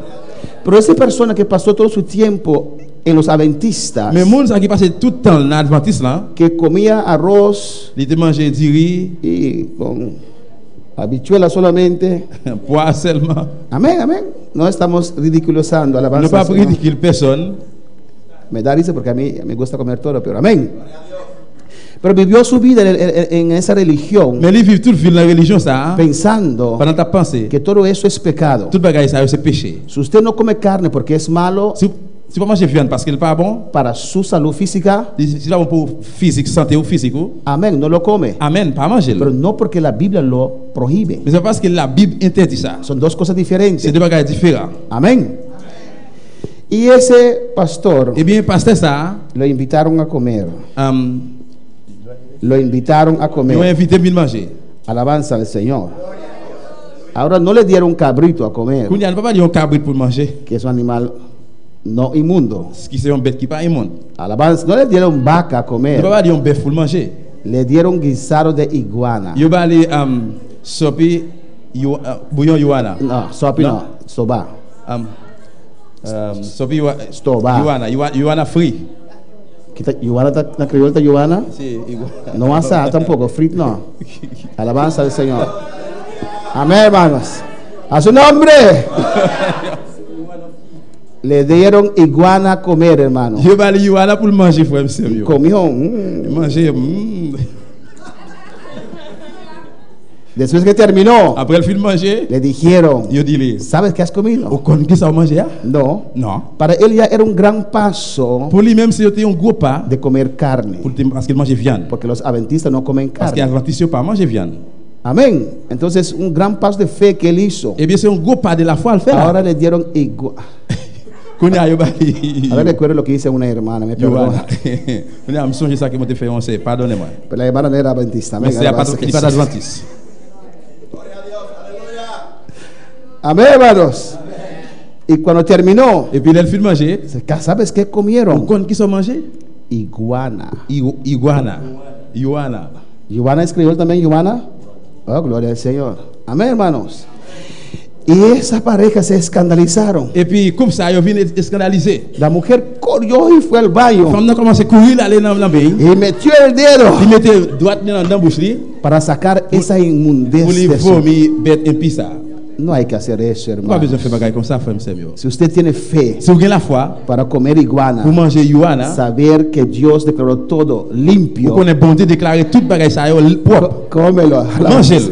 Pero esa persona que pasó todo su tiempo en los adventistas, Mais monde ça qui passe tout le temps dans adventiste là, que comía arroz il te manger du riz, y con habichuela solamente. pois seulement. Amén, amén. No estamos ridiculizando. Ne Alabanza pas al Señor. ridicule personne. Me da risa porque a mí me gusta comer todo, pero amén. Pero vivió su vida en esa religión Mais il vit toute vie dans la religion ça, pensando pendant ta pensée, que todo eso es pecado. tout bagay ça c'est péché. Si usted no come carne porque es malo Si pas manger viande parce qu'il n'est pas bon, para su salud física, si là pour physique santé ou physique, amén, no lo come. amen, pas manger. Pero no porque la Biblia lo prohíbe. Mais c'est parce que la Bible interdit ça. Son dos cosas C'est diferentes. deux bagages différents. Amén. Y ese pastor Eh bien, pasteur ça, lo invitaron a comer. Lo invitaron a ils ont comer. invité à manger. Alabanza al Señor. Ahora no le dieron cabrito a comer, Quand il n'y a pas un cabrit pour manger, que es un animal no inmundo. ce qui c'est un bête qui pas immonde. Alabanza. No le dieron vaca a Il ne comer. peut pas dire un bœuf pour manger. Le dieron guisado de iguana. Il va aller sopi bouillon iguana. No, sopi no, soba. Sopi Stoba. iguana free. Kita iguana na criolla ta iguana. Sí, iguana. No asada tampoco, frito no. Alabanza al Señor. Amén, hermanos. A su nombre. Le dieron iguana a comer, hermano. Je vais aller iguana pour le manger, frère, monsieur. Comió. Manger. Después que terminó, Après le film manger, le dijeron, yo dis ¿sabes qué has comido? au con qui ça manger? No. Non. Para él ya era un gran paso Pour lui-même, c'était un gros pas de comer carne. parce qu'il mangeait viande. Porque los adventistas no comen Parce qu'il carne. Adventiste pas manger viande. Amén. Entonces, un gran paso de fe que él hizo. Eh bien, c'est un gros pas de la foi à le faire. Ahora le dieron iguana. Kounya yo bali. Ahora recuerdo lo que dice una hermana, me perdona. Kounya me songe ça que moi te fait on sait, pardonnez-moi. Pero la hermana no era adventista. Mais Amén. c'est pas il pas d'Adventiste. Amén, hermanos. Y cuando terminó, Et puis le film manger, ¿sabes qué au comieron? con qui ça manger? Iguana. Iguana. Iguana. ¿Iguana escribió también Iguana? Oh, gloria al Señor. Amén, hermanos. Y esa pareja se escandalizaron. Et puis comme ça, yo vient scandalisé. La mujer corrió y fue al baño Quand on a commencé à courir aller dans le bain, y metió el dedo il mettait droite dans la bouche li para sacar esa pour inmundez lui de su. vomir bête impie ça. No hay que hacer eso, Pas hermano. besoin de faire bagaille comme ça, frère monsieur. Si usted tiene fe Si vous avez la foi para comer iguana, pour manger iguana, saber que Dios declaró todo vous limpio, connaissez bon Dieu déclarer toute bagaille ça propre. cómelo. Mangelo.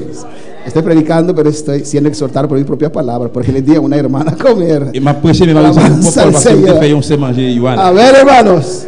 Estoy predicando, pero estoy siendo exhortado por mi propia palabra, porque le di a una hermana a comer. Et m'a prêché mais m'a dit Alabanza al parce que Señor. vous fait on sait manger iguana. A ver, hermanos,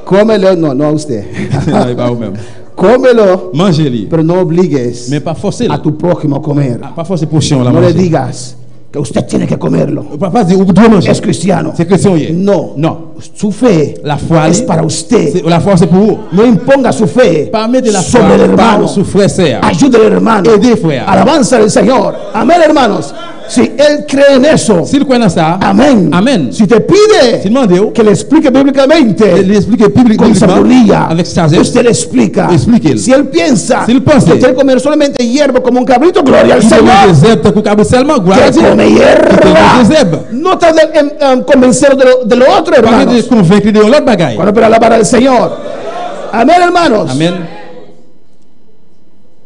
cómelo, no a usted. Non, pas vous même. Cómelo, Mangez-les, pero no obligues mais pas forcer. a tu prójimo a comer. Pas forcer portion la No le manger. digas que usted tiene que comerlo. Pas dire vous devez manger. Es cristiano. C'est chrétien hier. No, Non. su fe La foi es para usted. la foi c'est pour vous. No imponga su fe Pas mettre la foi sobre el hermano. par sur frère sœur. Ayude al hermano. Aider frère. Alabanza al Señor. Amén, hermanos. Si él cree en eso, S'il croit dans ça, amén. Amen. Si te pide S'il demande que le explique bíblicamente, il explique publiquement con sabiduría, avec sagesse. usted le explica. Explique-le. Si él piensa Si él piensa que quiere comer solamente hierba como un cabrito, gloria al Il Señor. mange des herbes pour cabri seulement gloire à Que Dieu. come Il mange hierba. des herbes. No trate de convencerlo de lo otro, Pas de hermanos. convaincre de l'autre bagaille. Bueno, pero alabar al Señor. Amén, hermanos. Amen.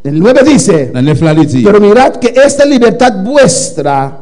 El 9 dice, La neuf là il dit pero mirad que esta libertad vuestra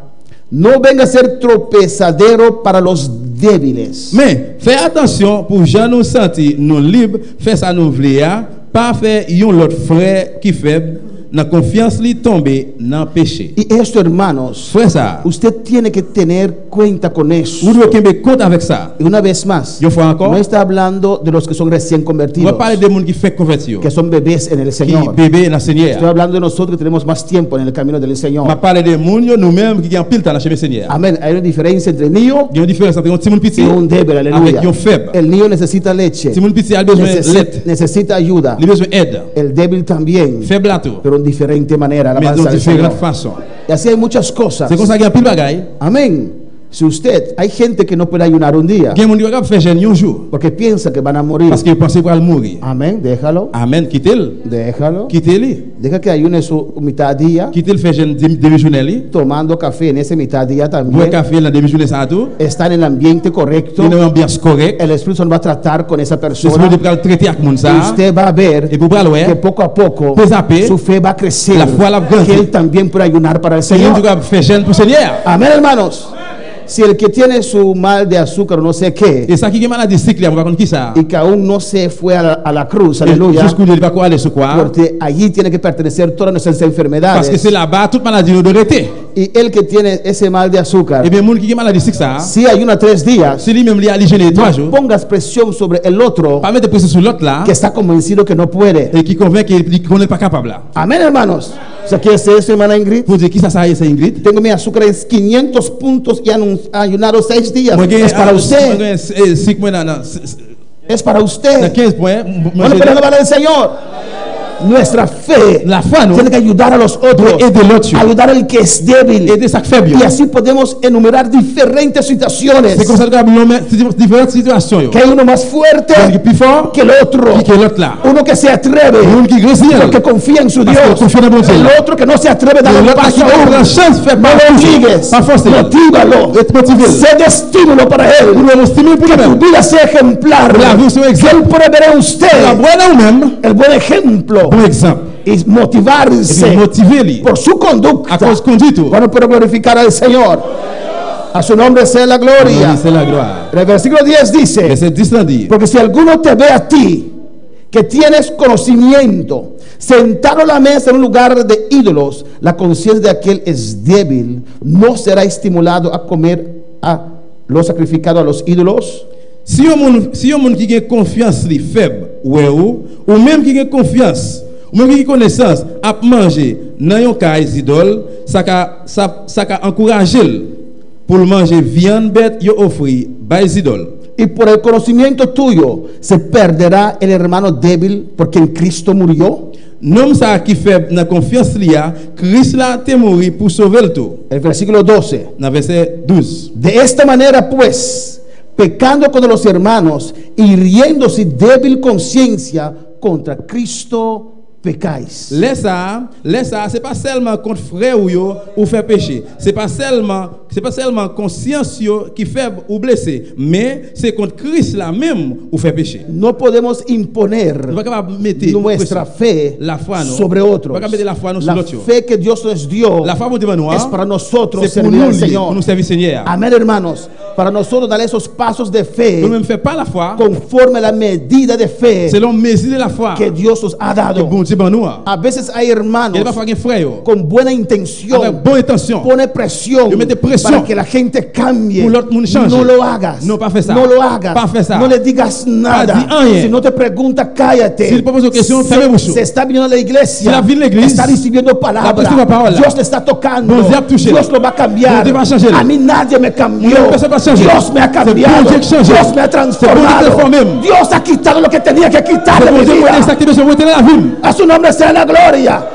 no venga a ser tropezadero para los débiles. mais fais attention pour gens nous sentir nous libres, faire ça nous vouloir, pas faire yon l'autre frère qui faible, dans confiance li tomber dans péché. Y esto, hermanos, Frère ça. usted tiene que tener cuenta con eso. Vous devez tenir compte avec ça. Y una vez más, Une fois encore, no está hablando de los que son recién on va convertidos, parler des gens qui fait convertir, que son bebés en el qui Señor. bébé dans le Estoy Seigneur. hablando de nosotros que tenemos más tiempo en el camino del On va Señor. parler des gens nous-mêmes qui ont pile temps dans le chemin Seigneur. Amén. Hay una diferencia entre el niño Il y a une différence entre un petit monde petit y un débil. avec Aleluya. un faible. El niño necesita leche, Petit monde petit a besoin d'aide, necesita ayuda. il a besoin d'aide. El débil también, Faible à tout, pero en diferente manera. mais Alabanza de al différentes Señor. façons. Y así hay muchas cosas. C'est comme ça qu'il y a pile bagaille. Amén. Si usted, hay gente que no puede ayunar un día Il y a des gens qui faire jeûne un jour porque piensa que van a morir. parce qu'ils pensent qu'il va mourir. Amén, déjalo, Amen, quittez-le. déjalo. Quittez-le. Deja que ayune su mitad día, Quittez-le faire jeûne demi-journée. tomando café en ese mitad día Boire también. café dans la demi-journée ça tout. Está en el ambiente correcto. Il y a une ambiance correcte. El Espíritu Santo va a tratar con esa C'est ce que persona. vous devez traiter avec monde Y ça. usted va a ver Et pour pas que loin, poco a poco Pues a pe, su fe va a crecer. la foi la grande. Que él también puede ayunar para el c'est lui qui Señor. va faire jeûne pour Seigneur. Amén, hermanos. Si el que tiene su mal de azúcar o no sé qué, Et ça qui est maladie cycle, on va connaître qui ça. y que aún no se fue a la cruz, aleluya, Jusqu'où il va quoi aller sur quoi? porque allí tiene que pertenecer todas nuestras Parce que enfermedades. c'est là-bas toute maladie nous doit arrêter. Y el que tiene ese mal de azúcar, Et bien monde qui est maladie cycle ça, si ayuna 3 días, c'est lui-même lui a jeûner 3 jours. pongas presión sobre el otro Pas mettre pression sur l'autre là que está convencido que no puede. et qui convainc qu'on n'est pas capable là. Amén, hermanos. O sea, ¿qué es eso, hermana Ingrid? Pour dire qui ça c'est Ingrid? Tengo mi azúcar en 500 puntos y ayunado 6 días. Moi Es para usted. 5 mois dans Es para usted. 15 points. Bueno, pero alabar al Señor. Nuestra fe La foi nous tiene que ayudar a los otros, aider l'autre. ayudar al que es débil. Aider chaque faible. Y así podemos enumerar diferentes situaciones. C'est comme ça que nous avons différentes situations yo. Que hay uno más fuerte Il est plus fort que el otro. que l'autre là. Uno que se atreve, Monde qui grossit. porque confía en su Parce Dios. que confie en bon Dieu. El otro que no se atreve a dar un L'autre qui paso a aún. la chance fait No pas lo obligues, pas forcer. motívalo, Être motivé. sé de estímulo para él. Nous devons stimuler pour Que tu lui-même. vida sea ejemplar. La vie soit Que exemple. él puede ver en La usted bonne ou même el buen ejemplo bon exemple. y Et puis motivarse motiver lui por su conducta. à cause conduite. Bueno, pero glorificar al Señor. A su nombre sea la gloria. C'est la gloire. El versículo 10 dice, Verset 10 là dit, porque si alguno te ve a ti, que tienes conocimiento, sentado a la mesa en un lugar de ídolos, la conciencia de aquel es débil, no será estimulado a comer a lo sacrificado a los ídolos. si un monde qui a confiance li faible ou même qui a confiance ou même qui a connaissance à manger dans un cas idole, ça ka encourager pour manger viande bête yo offri by idole. Y por el conocimiento tuyo se perderá el hermano débil por quien Cristo murió. Nom ça qui fait dans confiance liya, Christ là te mourir pour sauver le tout. El versículo 12. Dans verset 12. De esta manera pues, pecando contra los hermanos y riéndose débil conciencia, contra Cristo pecáis. Laisse ça, c'est pas seulement contre frère ou faire péché. C'est pas seulement conscience yo qui fait ou blessé, mais c'est contre Christ là même ou faire péché. No podemos imponer Nous pas capable mettre nuestra fe la foi non sobre otros. Pas capable mettre la foi non sur La l'autre. fe que Dios nos dio La foi pour nous es para nosotros c'est pour servir al nous Señor. pour nous servir Seigneur. Amén, hermanos. Para nosotros dar esos pasos de fe Nous même fait pas la foi conforme a la medida de fe selon mesure de la foi que Dios nos ha que dado. bon Dieu ban nous. A veces hay hermanos Il va faire un frère yo, con buena avec intención, bonne intention. pone presión Yo mete presión para que la gente cambie. pour l'autre monde changer. No lo hagas. No, pas faire ça. No lo hagas. Pas faire ça. No le digas nada. dis rien. Si no te pregunta, cállate. S'il pose une question, fermez bouche. Se está viniendo a la iglesia. Si la vient l'église, está recibiendo palabra. recibe la parole. Dios le está tocando. Bon Dieu a touché. Dios lo va a cambiar. Bon Dieu va changer. A mí nadie me cambió. Una persona va changer. Dios me ha C'est cambiado. bon Dieu qui change. Dios me ha C'est bon Dieu qui transformado. transforme. Dios ha quitado lo que tenía que quitar de C'est mi bon Dieu vida. qui ça qui doit se retirer la vie. A su nombre sea la gloria.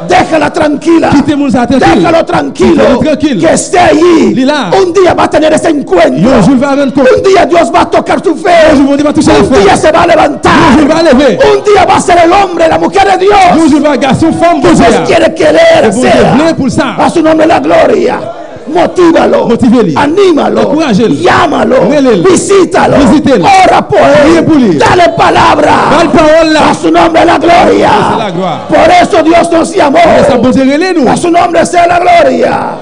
Déjala tranquila. Quittez mon ça tranquille. Déjalo tranquilo. Déjalo tranquille. Que esté allí. Lila. Un día va a tener ese encuentro. Yo je vais rendre compte. Un día Dios va a tocar tu fe. Yo je vais toucher la Un día foi. se va a levantar. Yo je vais lever. Un día va a ser el hombre, la mujer de Yo Dios. je vais garçon femme Que bon Dios Dieu. quiere querer Bon Dieu ser. voulait pour ça. A su nombre la gloria. Motívalo, Motivez-le. anímalo, Encouragez-le. llámalo, Relez-le. visítalo, Visitez-le. ora por Priez él, pour lui. dale palabra. Dale parole là. A su nombre la C'est la gloria. gloire. Por eso Dios nos llamó. Ça bon Dieu relais nous. A su nombre sea la gloria.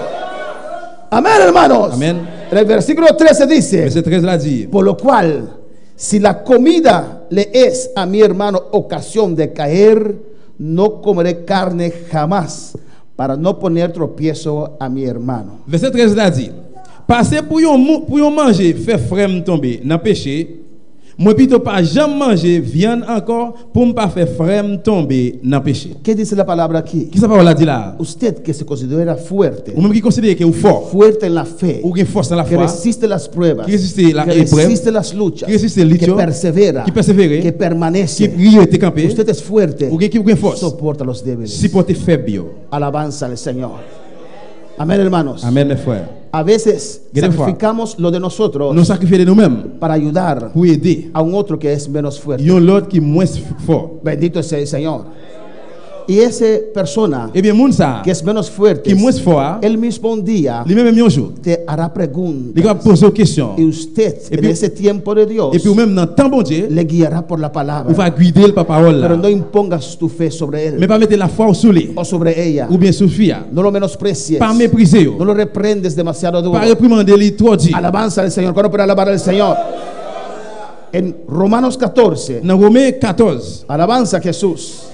Amén, hermanos. Amen. En el versículo 13 dice, Verset 13 là dit. por lo cual, si la comida le es a mi hermano ocasión de caer, no comeré carne jamás, para no poner tropiezo a mi hermano. Verset 13 là dit. Passer pour yon manger fait frère tomber dans péché. Moi plutôt pas jamais manger viande encore pour ne pas faire frère tomber dans péché. ¿Qué dice la palabra aquí? Qui ça parole là dit là? Usted que se considera fuerte, Ou même qui considère que est fort, fuerte en la fe, ou qui force dans la que foi, resiste las pruebas, qui résiste la que épreuve, resiste las luchas, qui résiste les que luttes, persevera, qui persévère, que permanece. qui rie te camper, Usted es fuerte, ou qui force, soporta los débiles. supporter faible yo. Alabanza al Señor. Amén, hermanos. Amen mes frères. A veces Grande foi. sacrificamos lo de nosotros Nous sacrifions de nous-mêmes para ayudar pour aider a un otro que es menos fuerte. yon l'autre qui est moins fort. Bendito sea el Señor. Y esa persona Eh bien moun ça que es menos fuerte, qui est moins fort, él mismo un día lui même un jour, te hará preguntas. il va poser une question. Y usted, Et en puis- ese tiempo de Dios, Et puis ou même dans temps bon Dieu, le guiará por la on palabra. va guider le parole Pero no là. impongas tu fe sobre él Mais pas mettre la foi sur lui o sobre ella. ou bien sur fia. No lo menosprecies. Pas mépriser yo. No lo reprendes demasiado duro. Pas réprimander lui trop dit. Alabanza al Señor. ¿Cuándo puede alabar al Señor? En Romanos 14, Dans Romains 14, alabanza a Jesús.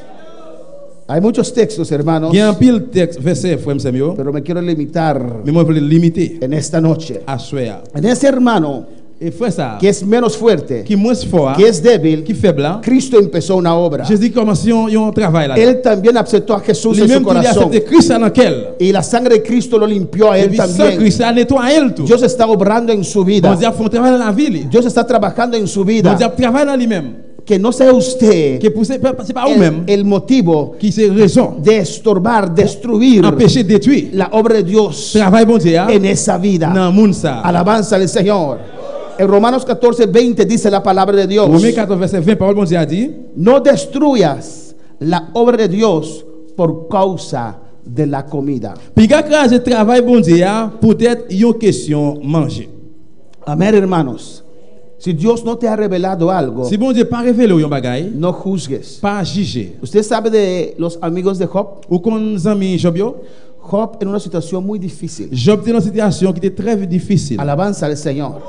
Hay muchos textos, hermanos, il y a un pile texte verset frère Samuel, pero me quiero limitar mais moi je veux le limiter en esta noche. à soir. En ese hermano Et frère ça, que es menos fuerte, qui est moins fort, que es débil, qui est faible là, Cristo empezó una obra. Jésus commence un travail là. Él también aceptó a Jesús en su Lui-même il a corazón. accepté Christ dans lequel. Y la sangre de Cristo lo limpió a Et él puis sans también. Christ a nettoyé elle tout. Dios está obrando en su Bon vida. Dieu a fait un travail dans la vie. Dios está trabajando en su Bon vida. Dieu a travaillé dans lui-même. Que no sea usted Que c'est pas vous-même el motivo qui c'est raison de estorbar, destruir empêcher détruire. la obra de Dios Travail bon Dieu en esa vida. dans monde ça. Alabanza al Señor. En Romanos 14:20 dice la palabra de Dios: Romains 14 verset 20 parole bon Dieu a dit, no destruyas la obra de Dios por causa de la comida. puis quand je travail bon Dieu peut-être une question manger. Amén, hermanos. Si Dios no te ha revelado algo, Si bon Dieu pas révélé ou yon bagay, no juzgues. pas juger. Usted sabe de los amigos de Job. Ou kon zami Job yo? Job en una situación muy difícil. Job était dans une situation qui était très difficile. Alabanza al Señor.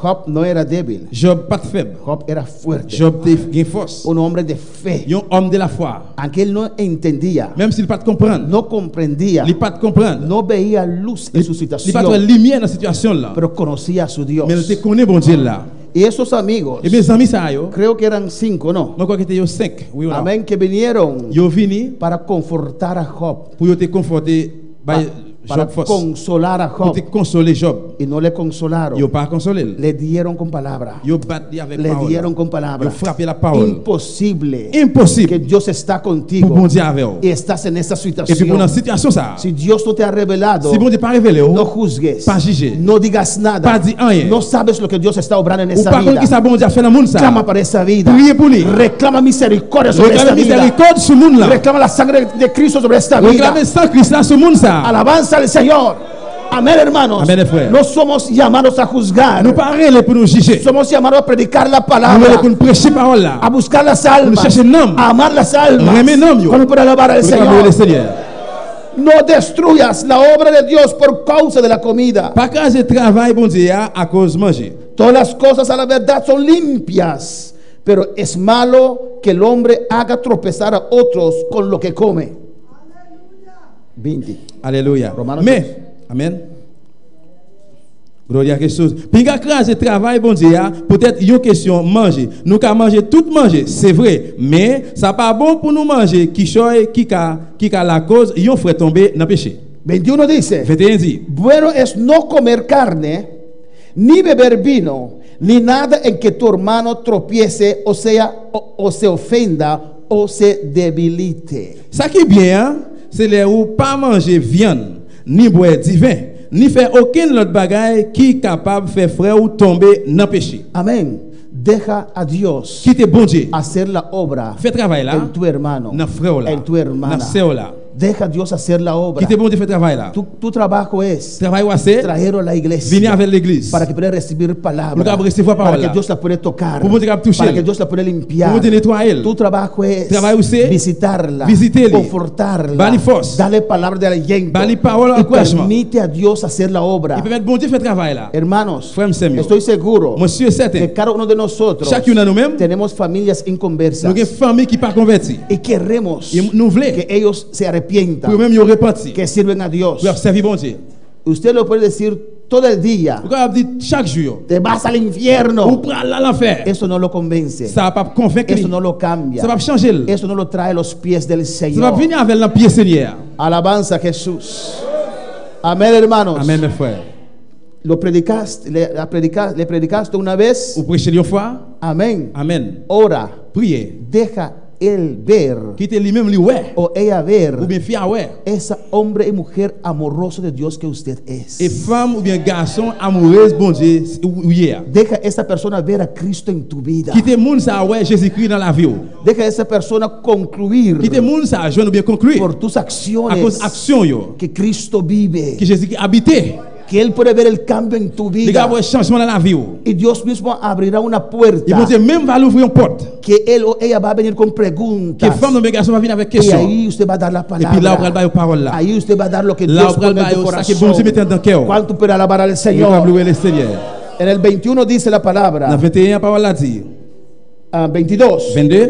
Job no era débil. Job pas de faible. Job era fuerte. Job était gain force. Un hombre de fe. Un homme de la foi. Aunque él no entendía, Même s'il pas de comprendre. no comprendía, Il pas de comprendre. no veía luz en su Il pas de situación, lumière dans la situation là. pero conocía a su Dios. Mais il te connaît bon Dieu là. Y esos amigos, Et mes amis ça yo, creo que eran 5, ¿no? moi crois que était yo 5. Oui ou non? Amén, que vinieron Yo vini para confortar a Job, pour yo te conforter by para Job force. consolar a Pour Job. te consoler Job. Y no le consolaron, Yo pas consoler. le dieron con palabra, Yo battre avec le parole. dieron con palabra. Yo frapper la parole. Imposible Impossible que Dios está pour contigo bon Dieu avec vous. y estás en esta Et puis pour situación. dans situation ça. Si Dios no te ha revelado, Si bon Dieu pas révélé no ou, juzgues, pas juger. no digas nada, Pas dire rien. no sabes lo que Dios está obrando en Ou esa par contre vida. qui ça bon Dieu a fait dans le monde ça. Clama para esa vida, Priez pour lui. reclama misericordia sobre esta Réclamez vida, miséricorde sur le monde là. reclama la sangre de Cristo sobre esta vida. Réclamez sans Christ là sur le monde ça. Alabanza al Señor. Amén, hermanos. Amén, frère. No somos llamados a juzgar, Nous pas les pour nous juger. somos llamados a predicar la Nous palabra, pour nous prêcher parole là. a buscar las almas, chercher un homme. a amar las almas. Remet un homme, yo. Cuando para alabar al Pour louer le Señor. Seigneur. No destruyas la obra de Dios por causa de la comida. Pas quand je travaille bon Dieu à cause de manger. Todas las cosas a la verdad son limpias, pero es malo que el hombre haga tropezar a otros con lo que come. 20. Alléluia. Romanos Mais, amen. Gloria a Jesus. Puis quand je travaille bon Dieu, peut-être une question manger. Nous qu'à manger tout manger, c'est vrai, mais ça pas bon pour nous manger qui choy qui a la cause yon ferait tomber dans le péché. 21 dice, 21 dit, bueno es no comer carne, ni beber vino, ni nada en que tu hermano tropiece, o se ofenda, o se debilite. ça qui est bien, c'est les où pas manger viande, ni boire du vin, ni faire aucun autre bagaille qui est capable de faire frère ou tomber dans le péché. Amén. Deja a Dios Quitte bon Dieu. hacer la obra Fais travail là. en tu hermano, Dans frère là. en tu hermana. Dans sœur là. Deja a Dios hacer la obra. Quitte bon Dieu fait travail là. Tu trabajo es Travail ou assez, traerlo a la iglesia venir avec l'église. para que pueda recibir palabra, Para que reciba para palabra. que Dios la pueda tocar, Pour poder toucher. para que Dios la pueda limpiar. Pour poder nettoyer. Tu trabajo es Travail usted, visitarla, visiterle, confortarla, darle force, darle palabra de aliento darle palabra de y encouragement. permite a Dios hacer la obra. Il peut mettre bon Dieu fait travail là. Hermanos, Frère Samuel. estoy seguro Monsieur est certain. que cada uno de nosotros Chacun de nous-mêmes, tenemos familias inconversas nous avons une famille qui pas convertie. y queremos Et nous voulons que ellos se arrepientan, pour même y repentir. que sirven a Dios. Pour servir bon Dieu. Usted lo puede decir todo el día, Pourquoi on dit chaque jour te vas al ou infierno. pour aller à l'enfer. Eso no lo convence, Ça va pas convaincre. eso no lo cambia, Ça va changer. eso no lo trae a los pies del Ça va Señor. venir avec le pied Seigneur. Alabanza a Jesús. Amén, hermanos. Amen mes frères. Lo predicaste, le predicaste una vez. Ou prêchez une fois. Amén. Amen. Ora, Priez. deja él ver Quittez lui-même lui ouais. o ella ver Ou bien fille ouais. esa hombre y mujer amoroso de Dios que usted es. Et femme ou bien garçon amoureuse bon Dieu ou hier. Deja esa persona ver a Cristo en tu vida. Quittez moun ça ouais Jésus-Christ dans la vie. Deja esa persona concluir Quittez moun ça joindre ou bien conclure. por tus À acciones cause action yo. que Cristo vive, Que Jésus-Christ habite. que Él puede ver el cambio en tu Les gars vida. ouais changement dans la vie. Y Dios mismo abrirá una Et puerta bon Dieu même va l'ouvrir une porte. que él o ella va a venir con Que preguntas. femme ou bien garçon va venir avec Y question. ahí usted va a dar la Et puis là on va palabra. la parole là. Ahí usted va a dar lo que Là Dios on va pone en tu ça que bon Dieu mette corazón. dans cœur. ¿Cuánto puede alabar al On va Señor? louer le Seigneur. En el 21 dice la Dans palabra. 21 parole là dit. 22. 22.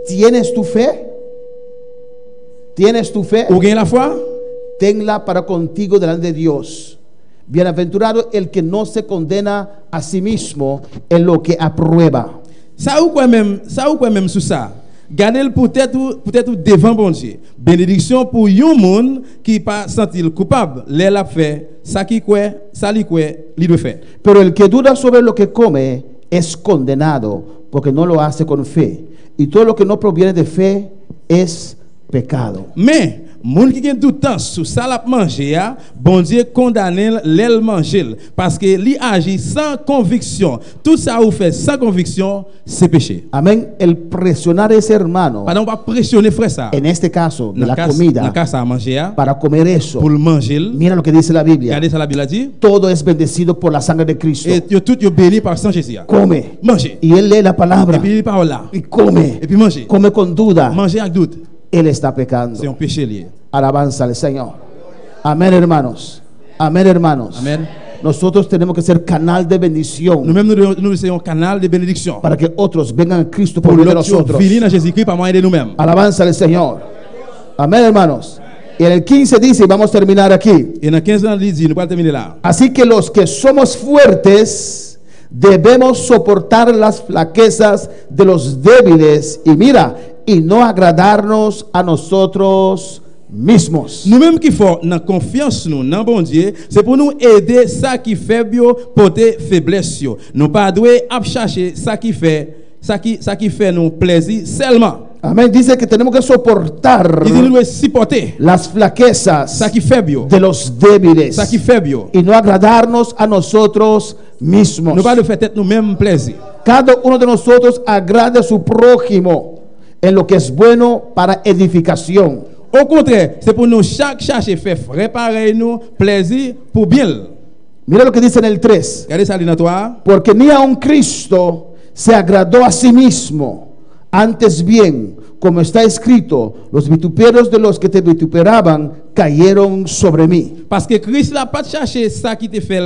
¿Tienes tu fe? ¿Tienes tu fe? Ou gagne la foi? Tenla para contigo delante de Dios. Bienaventurado el que no se condena a sí mismo en lo que aprueba. Ça ou quoi même sur ça. Gardez peut-être devant bon Dieu. Bénédiction pour un monde qui pas sentir coupable, les l'a fait, ça qui quoi, ça li quoi, li doit faire. Pero el que duda sobre lo que come es condenado porque no lo hace con fe. Y todo lo que no proviene de fe es pecado. Mais Moun qui gen tout temps sous ça l'a manger, bon Dieu condamne l'elle manger parce que li agit sans conviction. Tout ça ou fait sans conviction, c'est péché. Amén. El presionar a ese hermano, Pardon, pas pressionner frère ça. en este caso, de Dans la dans comida, casa à manger para comer eso, pour le manger. mira lo que dice la Biblia. Regardez ça la Bible a dit. Todo es bendecido por la sangre de Cristo. Et yo tout yo béni par sang Jésus. Come. Manger. Y él lee la palabra Et puis les paroles là. y come. Et puis manger. Come con duda. Manger avec doute. Él está pecando. C'est un péché lié. Alabanza al Señor. Amén, hermanos. Amén, hermanos. Amen. Nosotros tenemos que ser canal de bendición Nous-mêmes nous sommes un canal de bénédiction. para que otros vengan a Cristo por Pour medio de l'autre nosotros. venir dans Jésus-Christ par moyen de nous-mêmes. Alabanza al Señor. Amén, hermanos. Y en el 15 dice, y vamos a terminar aquí. Et dans 15 ans, il dit, nous pas terminer là. Así que los que somos fuertes debemos soportar las flaquezas de los débiles y mira, y no agradarnos a nosotros mismos. Nous-mêmes qui fort dans confiance nous dans bon Dieu, c'est pour nous aider ça qui faible porter faiblesse yo. Nous pas doué à chercher ça qui fait nous plaisir seulement. Amén. Dice que tenemos que soportar Il dit nous devons supporter las flaquezas ça qui faible, de los débiles ça qui faible. y no agradarnos a nosotros mismos. Nous pas le faire être nous-mêmes plaisir. Cada uno de nosotros agrade a su prójimo en lo que es bueno para edificación. Au contraire, c'est pour nous chaque chercher faire réparer nous plaisir pour bien. Mira lo que dice en el 3. Regardez ça dans toi. Porque ni aun Cristo se agradó a sí mismo. Antes bien, como está escrito, los vituperios de los que te vituperaban cayeron sobre mí. Parce que Christ n'a pas cherché ça qui te fait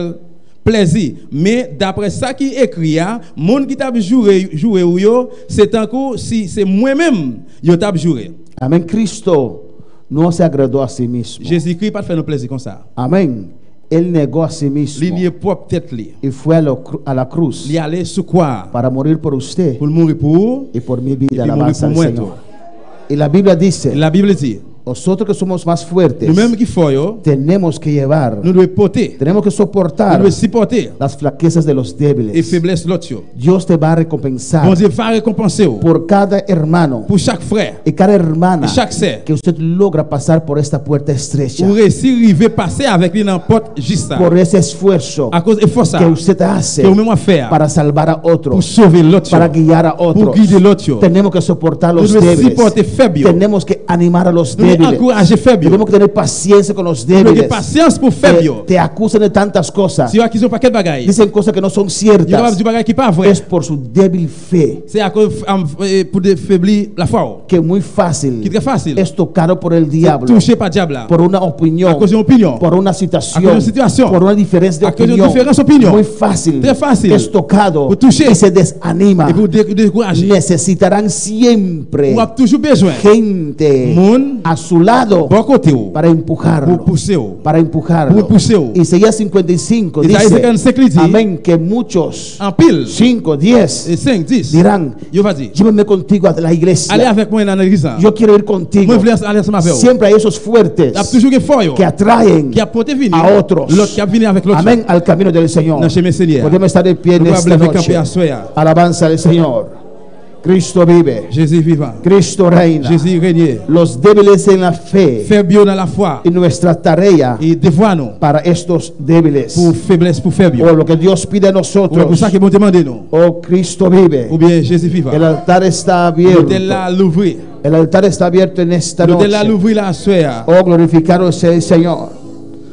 plaisir, mais d'après ça qui écrit, monde qui t'a joué ou yo, c'est encore si c'est moi-même yo t'a joué. Amén. Cristo no se agradó a sí mismo. Jésus-Christ pas de faire nos plaisir comme ça. Amén. Él negó a sí mismo Il est propre tête li. y fue a la cruz Il allait sous quoi para morir por usted pour mourir pour y por mi vida. y mourir Alabanza pour al moi. Señor. Y la Biblia dice, La Bible dit, nosotros que somos más fuertes, nous-mêmes qui faut yo, tenemos que llevar, nous devons porter, tenemos que nous soportar devons supporter las flaquezas de los et débiles. faiblesse l'autre yo. Dios te va a recompensar Bon Dieu va récompenser vous por cada hermano pour chaque frère y cada hermana et chaque sœur. que usted logra pasar por esta puerta estrecha, Pour réussir arriver passer avec lui dans la porte juste ça. por ese esfuerzo À cause de force que usted hace que vous-même faire para salvar a pour otros, sauver l'autre, para guiar a pour otros. guider l'autre. Tenemos que soportar Nous los devons débiles, supporter faible. tenemos que animar a los Nous devons débiles, encourager faible. tenemos que tener paciencia con los Nous devons débiles. patience pour faible. Te acusan de tantas cosas, Si vous accusez un paquet de bagailles, dicen cosas que no son il y a ciertas, du bagage qui pas vrai. es por su débil fe, C'est à cause pour faiblir la foi. que muy Qui fácil est très facile. es tocado por el diablo, Touché par diable là. por una À opinión, cause d'une opinion. por una A cause situación, d'une situation. por una diferencia de A cause d'une opinión. différence d'opinion. Muy fácil, Très facile. es tocado Pour toucher. y se desanima. Et pour décourager. Necesitarán siempre Vous avez toujours besoin. gente Moun, a su lado bon côté ou. para empujarlo, Pour pousser ou. para empujarlo. Pour pousser ou. Isaías 55 Isaías dice, 55 dit, amén, que muchos, En pile. 5, 10, Et 5, 10. dirán, Yo va dire. llévame contigo a la Allez iglesia, avec moi dans l'église. yo quiero ir contigo. Moi, je voulais aller ensemble avec vous. Siempre hay esos fuertes Il y a toujours des fois que atraen qui a porté venir. a otros, L'autre qui a venu avec l'autre. amén, al camino del Señor. Dans le chemin Seigneur. Podemos estar de pie en Nous pouvons esta lever noche. camper à soir. Alabanza al Señor. Cristo vive, Jésus vivant. Cristo reina. Jésus régné. Los débiles en la fe Faible dans la foi. y nuestra tarea Et dévoie-nous para estos débiles, pour faiblesse, pour faible. o lo que Dios pide a Pour nosotros. ça que bon demandez nous. Oh, Cristo vive. Ou bien Jésus vivant. El altar está abierto. L'hôtel là l'ouvrir. El altar está abierto en esta L'hôtel là noche. l'ouvrir là soir. Oh, glorificado sea el Señor.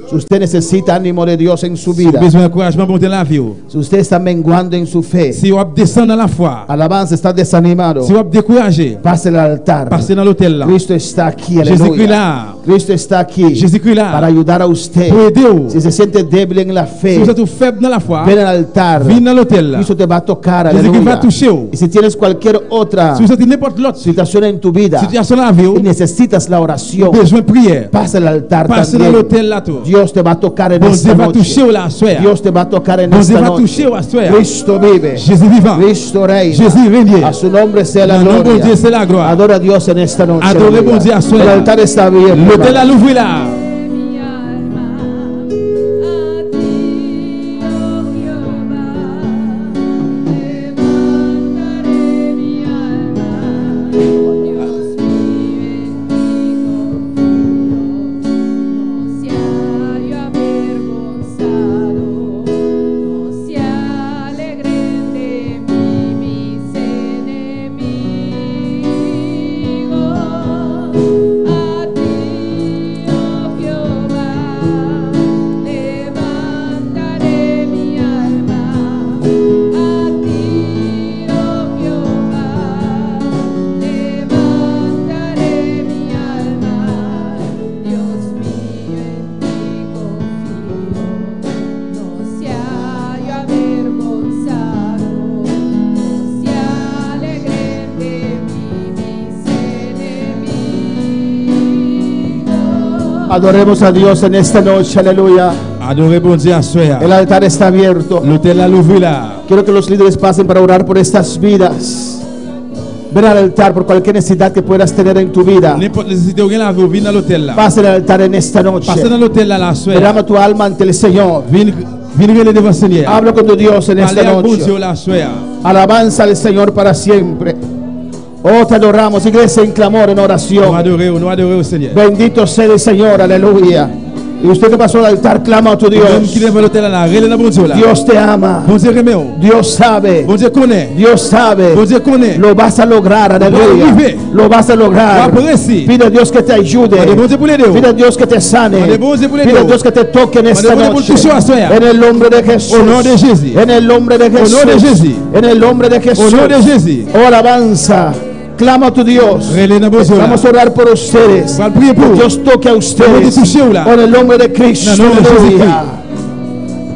Si usted necesita ánimo de Dios en su vida, Besoin d'encouragement bon la vie. si usted está menguando en su fe, Si vous descendez dans la foi. alabanza, está desanimado, Si vous découragé. pase al altar. Passez dans l'hôtel là. Cristo está aquí, Jésus-Christ aleluya. là. Cristo está aquí Jésus-Christ là. para ayudar a usted. Pour aider vous. Si se siente débil en la Si fe, vous êtes faible dans la foi. ven al altar. Viens dans l'hôtel là. Cristo te va a tocar, Jésus-Christ va aleluya. toucher vous. Y si tienes cualquier otra Si vous êtes n'importe l'autre situación en tu vida situation dans la vie. y necesitas la oración, Besoin de prière. pasa al altar Passez dans también. l'hôtel là tout. Dios te va a tocar en Bon esta Dieu va noche. toucher la soir. Dios te va a tocar en Bon Dieu esta va noche. toucher la soir. Cristo vive. Jésus vivant. Cristo reina. Jésus régné. A su nombre sea la Dans le nom de gloria. Dieu, c'est la gloire. Adora a Dios en esta noche. Adorez aleluya. bon Dieu à soir. El altar está abierto. L'hôtel là hermano. l'ouvrir là. Mi alma a ti, oh Jehová, levantaré mi alma, Dios mi bendigo. Adoremos a Dios en esta noche, aleluya. Adorez bon Dieu à soir. El altar está abierto. L'hôtel a l'ouvert là. Quiero que los líderes pasen para orar por estas vidas. Ven al altar por cualquier necesidad que puedas tener en tu vida. N'importe nécessité ou rien là, vous venez dans l'hôtel là. Pase al altar en esta noche. Passez dans l'hôtel là la soir. Derrama tu alma ante el Señor. Venez relais devant le Seigneur. Habla con tu Dios en esta Parlez à bon noche. Dieu la soir. Alabanza al Señor para siempre. Oh, te adoramos, iglesia, en clamor, en Nous oración. adorez au Seigneur. Bendito sea el Señor, aleluya. Y usted que pasó al altar, clama a tu Même qui Dios. devant l'hôtel là, relais dans bon Dieu là. Dios te ama. Bon Dieu remet. Dios sabe. Bon Dieu connaît. Dios sabe. Bon Dieu connaît. Lo vas a lograr, aleluya. Lo vas a lograr. Va por ese. Pide a Dios que te ayude. Mande bon Dieu pour l'aider. Pide a Dios que te sane. Mande bon Dieu pour l'aider. Pide a Dios que te toque en esta Mande bon Dieu pour noche. toucher à soir. En el nombre de Jesús. Au nom de Jésus. En el nombre de Jesús. nom de Jésus. En el nombre de Jesús. Au nom de Jésus. Oh, alabanza. Clama a tu Dios. Relais dans bon Dieu là. Vamos a orar por ustedes. Va le prier pour. Dios toque a ustedes. Vamos a toucher là. En el nombre de Cristo. En el nombre de Aleluya.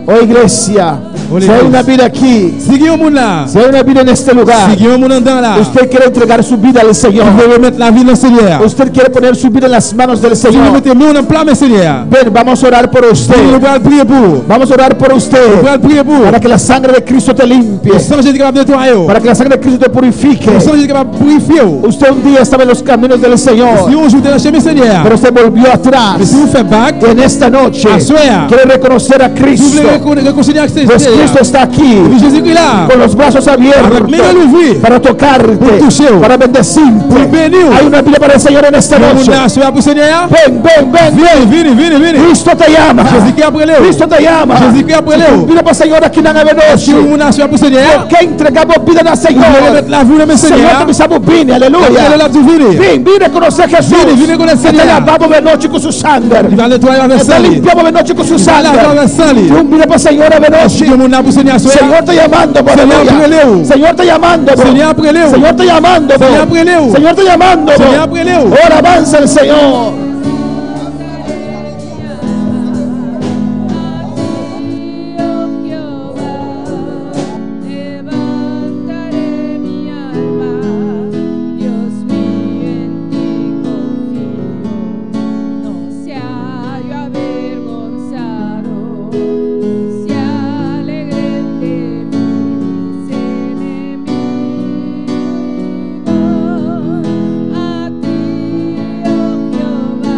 Oh, iglesia. Oh, Si hay iglesia. una vida aquí. Si il y a un monde là. Si hay una vida en este lugar. Si il y a un monde dedans là. Usted quiere entregar su vida al Señor. Vous pouvez remettre la vie dans le Seigneur. Usted quiere poner su vida en las manos del Si vous Señor. mettez nous en plein, Seigneur. Ven, vamos a orar por Vous usted. allez prier pour. Vamos a orar por Vous usted. allez prier pour. Para que la sangre de Cristo te limpie. Le sang Jésus est capable de nettoyer. Para que la sangre de Cristo te purifique. Le sang Jésus est capable de purifier. Usted un día estaba en los caminos del Señor. Si on joue dans le chemin Seigneur. Pero usted volvió atrás. Mais si vous faites back, Y en esta noche Assoya. quiere reconocer a vous Cristo. voulez réconcilier avec Pues Cristo Seigneur. está aquí. Et Jésus est là. Con los brazos abiertos. Avec mes mains ouvertes. Para tocarte. Pour toucher. Para bendecirte. Pour bénir. Hay una vida para el Señor en esta Tout le monde noche. est assuré pour Seigneur. Ven, ven, ven, ven. Venez. Cristo te llama. Jésus qui a après l'eau. Cristo te llama. Jésus qui a après l'eau. Mira para Señor aquí na Si noche. vous êtes assuré pour Seigneur. Que entregamos vida al Vous allez Señor. mettre la vie dans le Señor, Seigneur. te misamo vine, Vous allez aleluya. la tout venir. Ven, vine a conocer a Jesús. Vine a conocer Que te Señor. lavamos de noche con su sangre. Il va nettoyer avec Que te sang. limpiamos de noche con su Il va laver sangre. avec sang. Tú mira para Señor de Si noche. tout le monde a pour Seigneur assuré. Señor te llamando, bro. Señor, Aleluya. preleu. Señor te llamando, bro. Señor, preleu. Señor te llamando, bro. Señor, preleu. Señor te llamando, bro. Señor, preleu. Ahora avanza el Señor. Levantaré mi alma, Dios mío, en ti confío. No sea yo avergonzado, se alegren de mí mis enemigos. A ti, oh Jehová,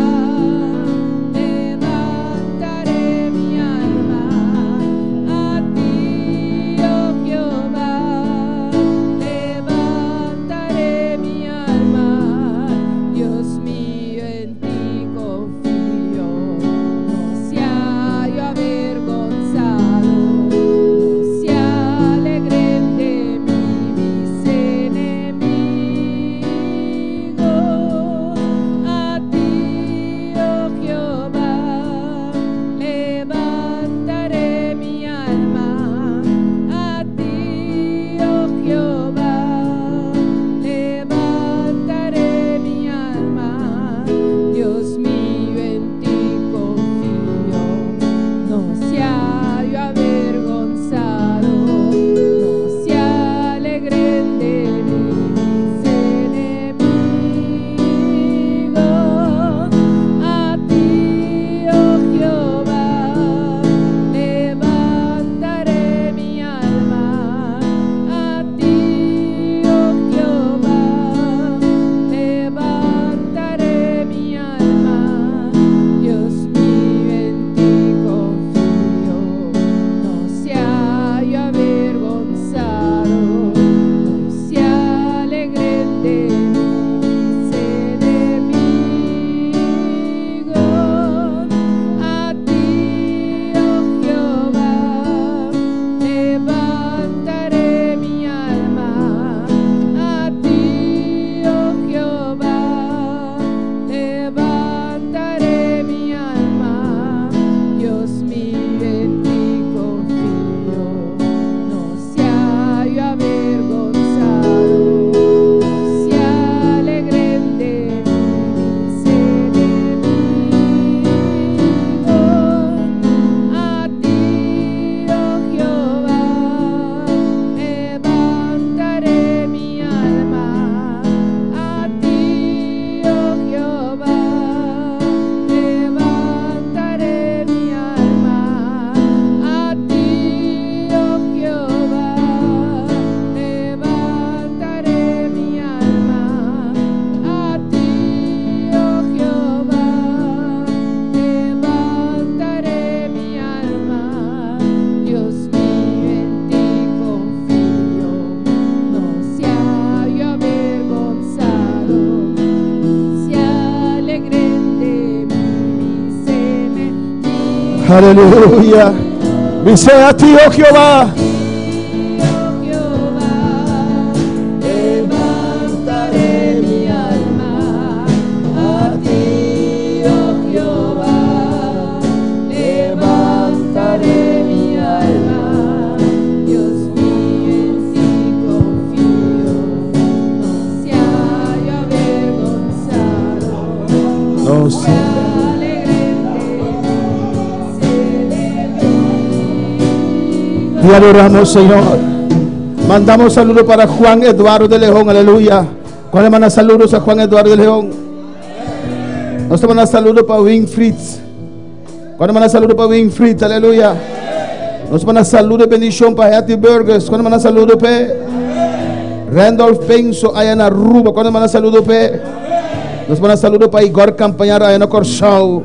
Aleluya. Dice a ti, oh Jehová. Levantaré mi alma a ti, oh Jehová. Levantaré mi alma, Dios mío, en ti confío. No sea yo avergonzado, No sé. Te adoramos, Señor. Mandamos saludos para Juan Eduardo de León, aleluya. ¿Cuáles mandan saludos a Juan Eduardo de León? Nos mandan saludos para Winfried. ¿Cuáles mandan saludos para Winfried? Aleluya. Nos mandan saludos de bendición para Hattie Burgers. ¿Cuáles mandan saludos para Randolph Penso, Ayana Ruba? ¿Cuáles mandan saludos para? Nos mandan saludos para Igor Campañar, Ayana Corsau.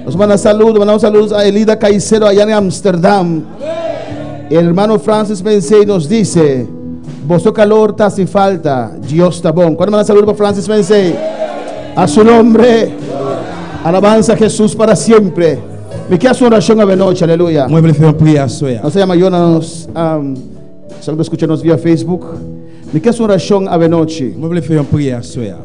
Nos mandan saludos, mandamos saludos a Elida Caicedo, allá en Amsterdam. El hermano Francis Mensei nos dice: vuestro calor está sin falta, Dios está bon. ¿Cuándo mandan saludos para Francis Mensei? A su nombre, alabanza a Jesús para siempre. Me queda su oración a noche, aleluya. Moi vle faire une prière soya. No se llama Jonas, solo escúchanos vía Facebook. Me queda su oración a noche. Moi vle faire une prière soya.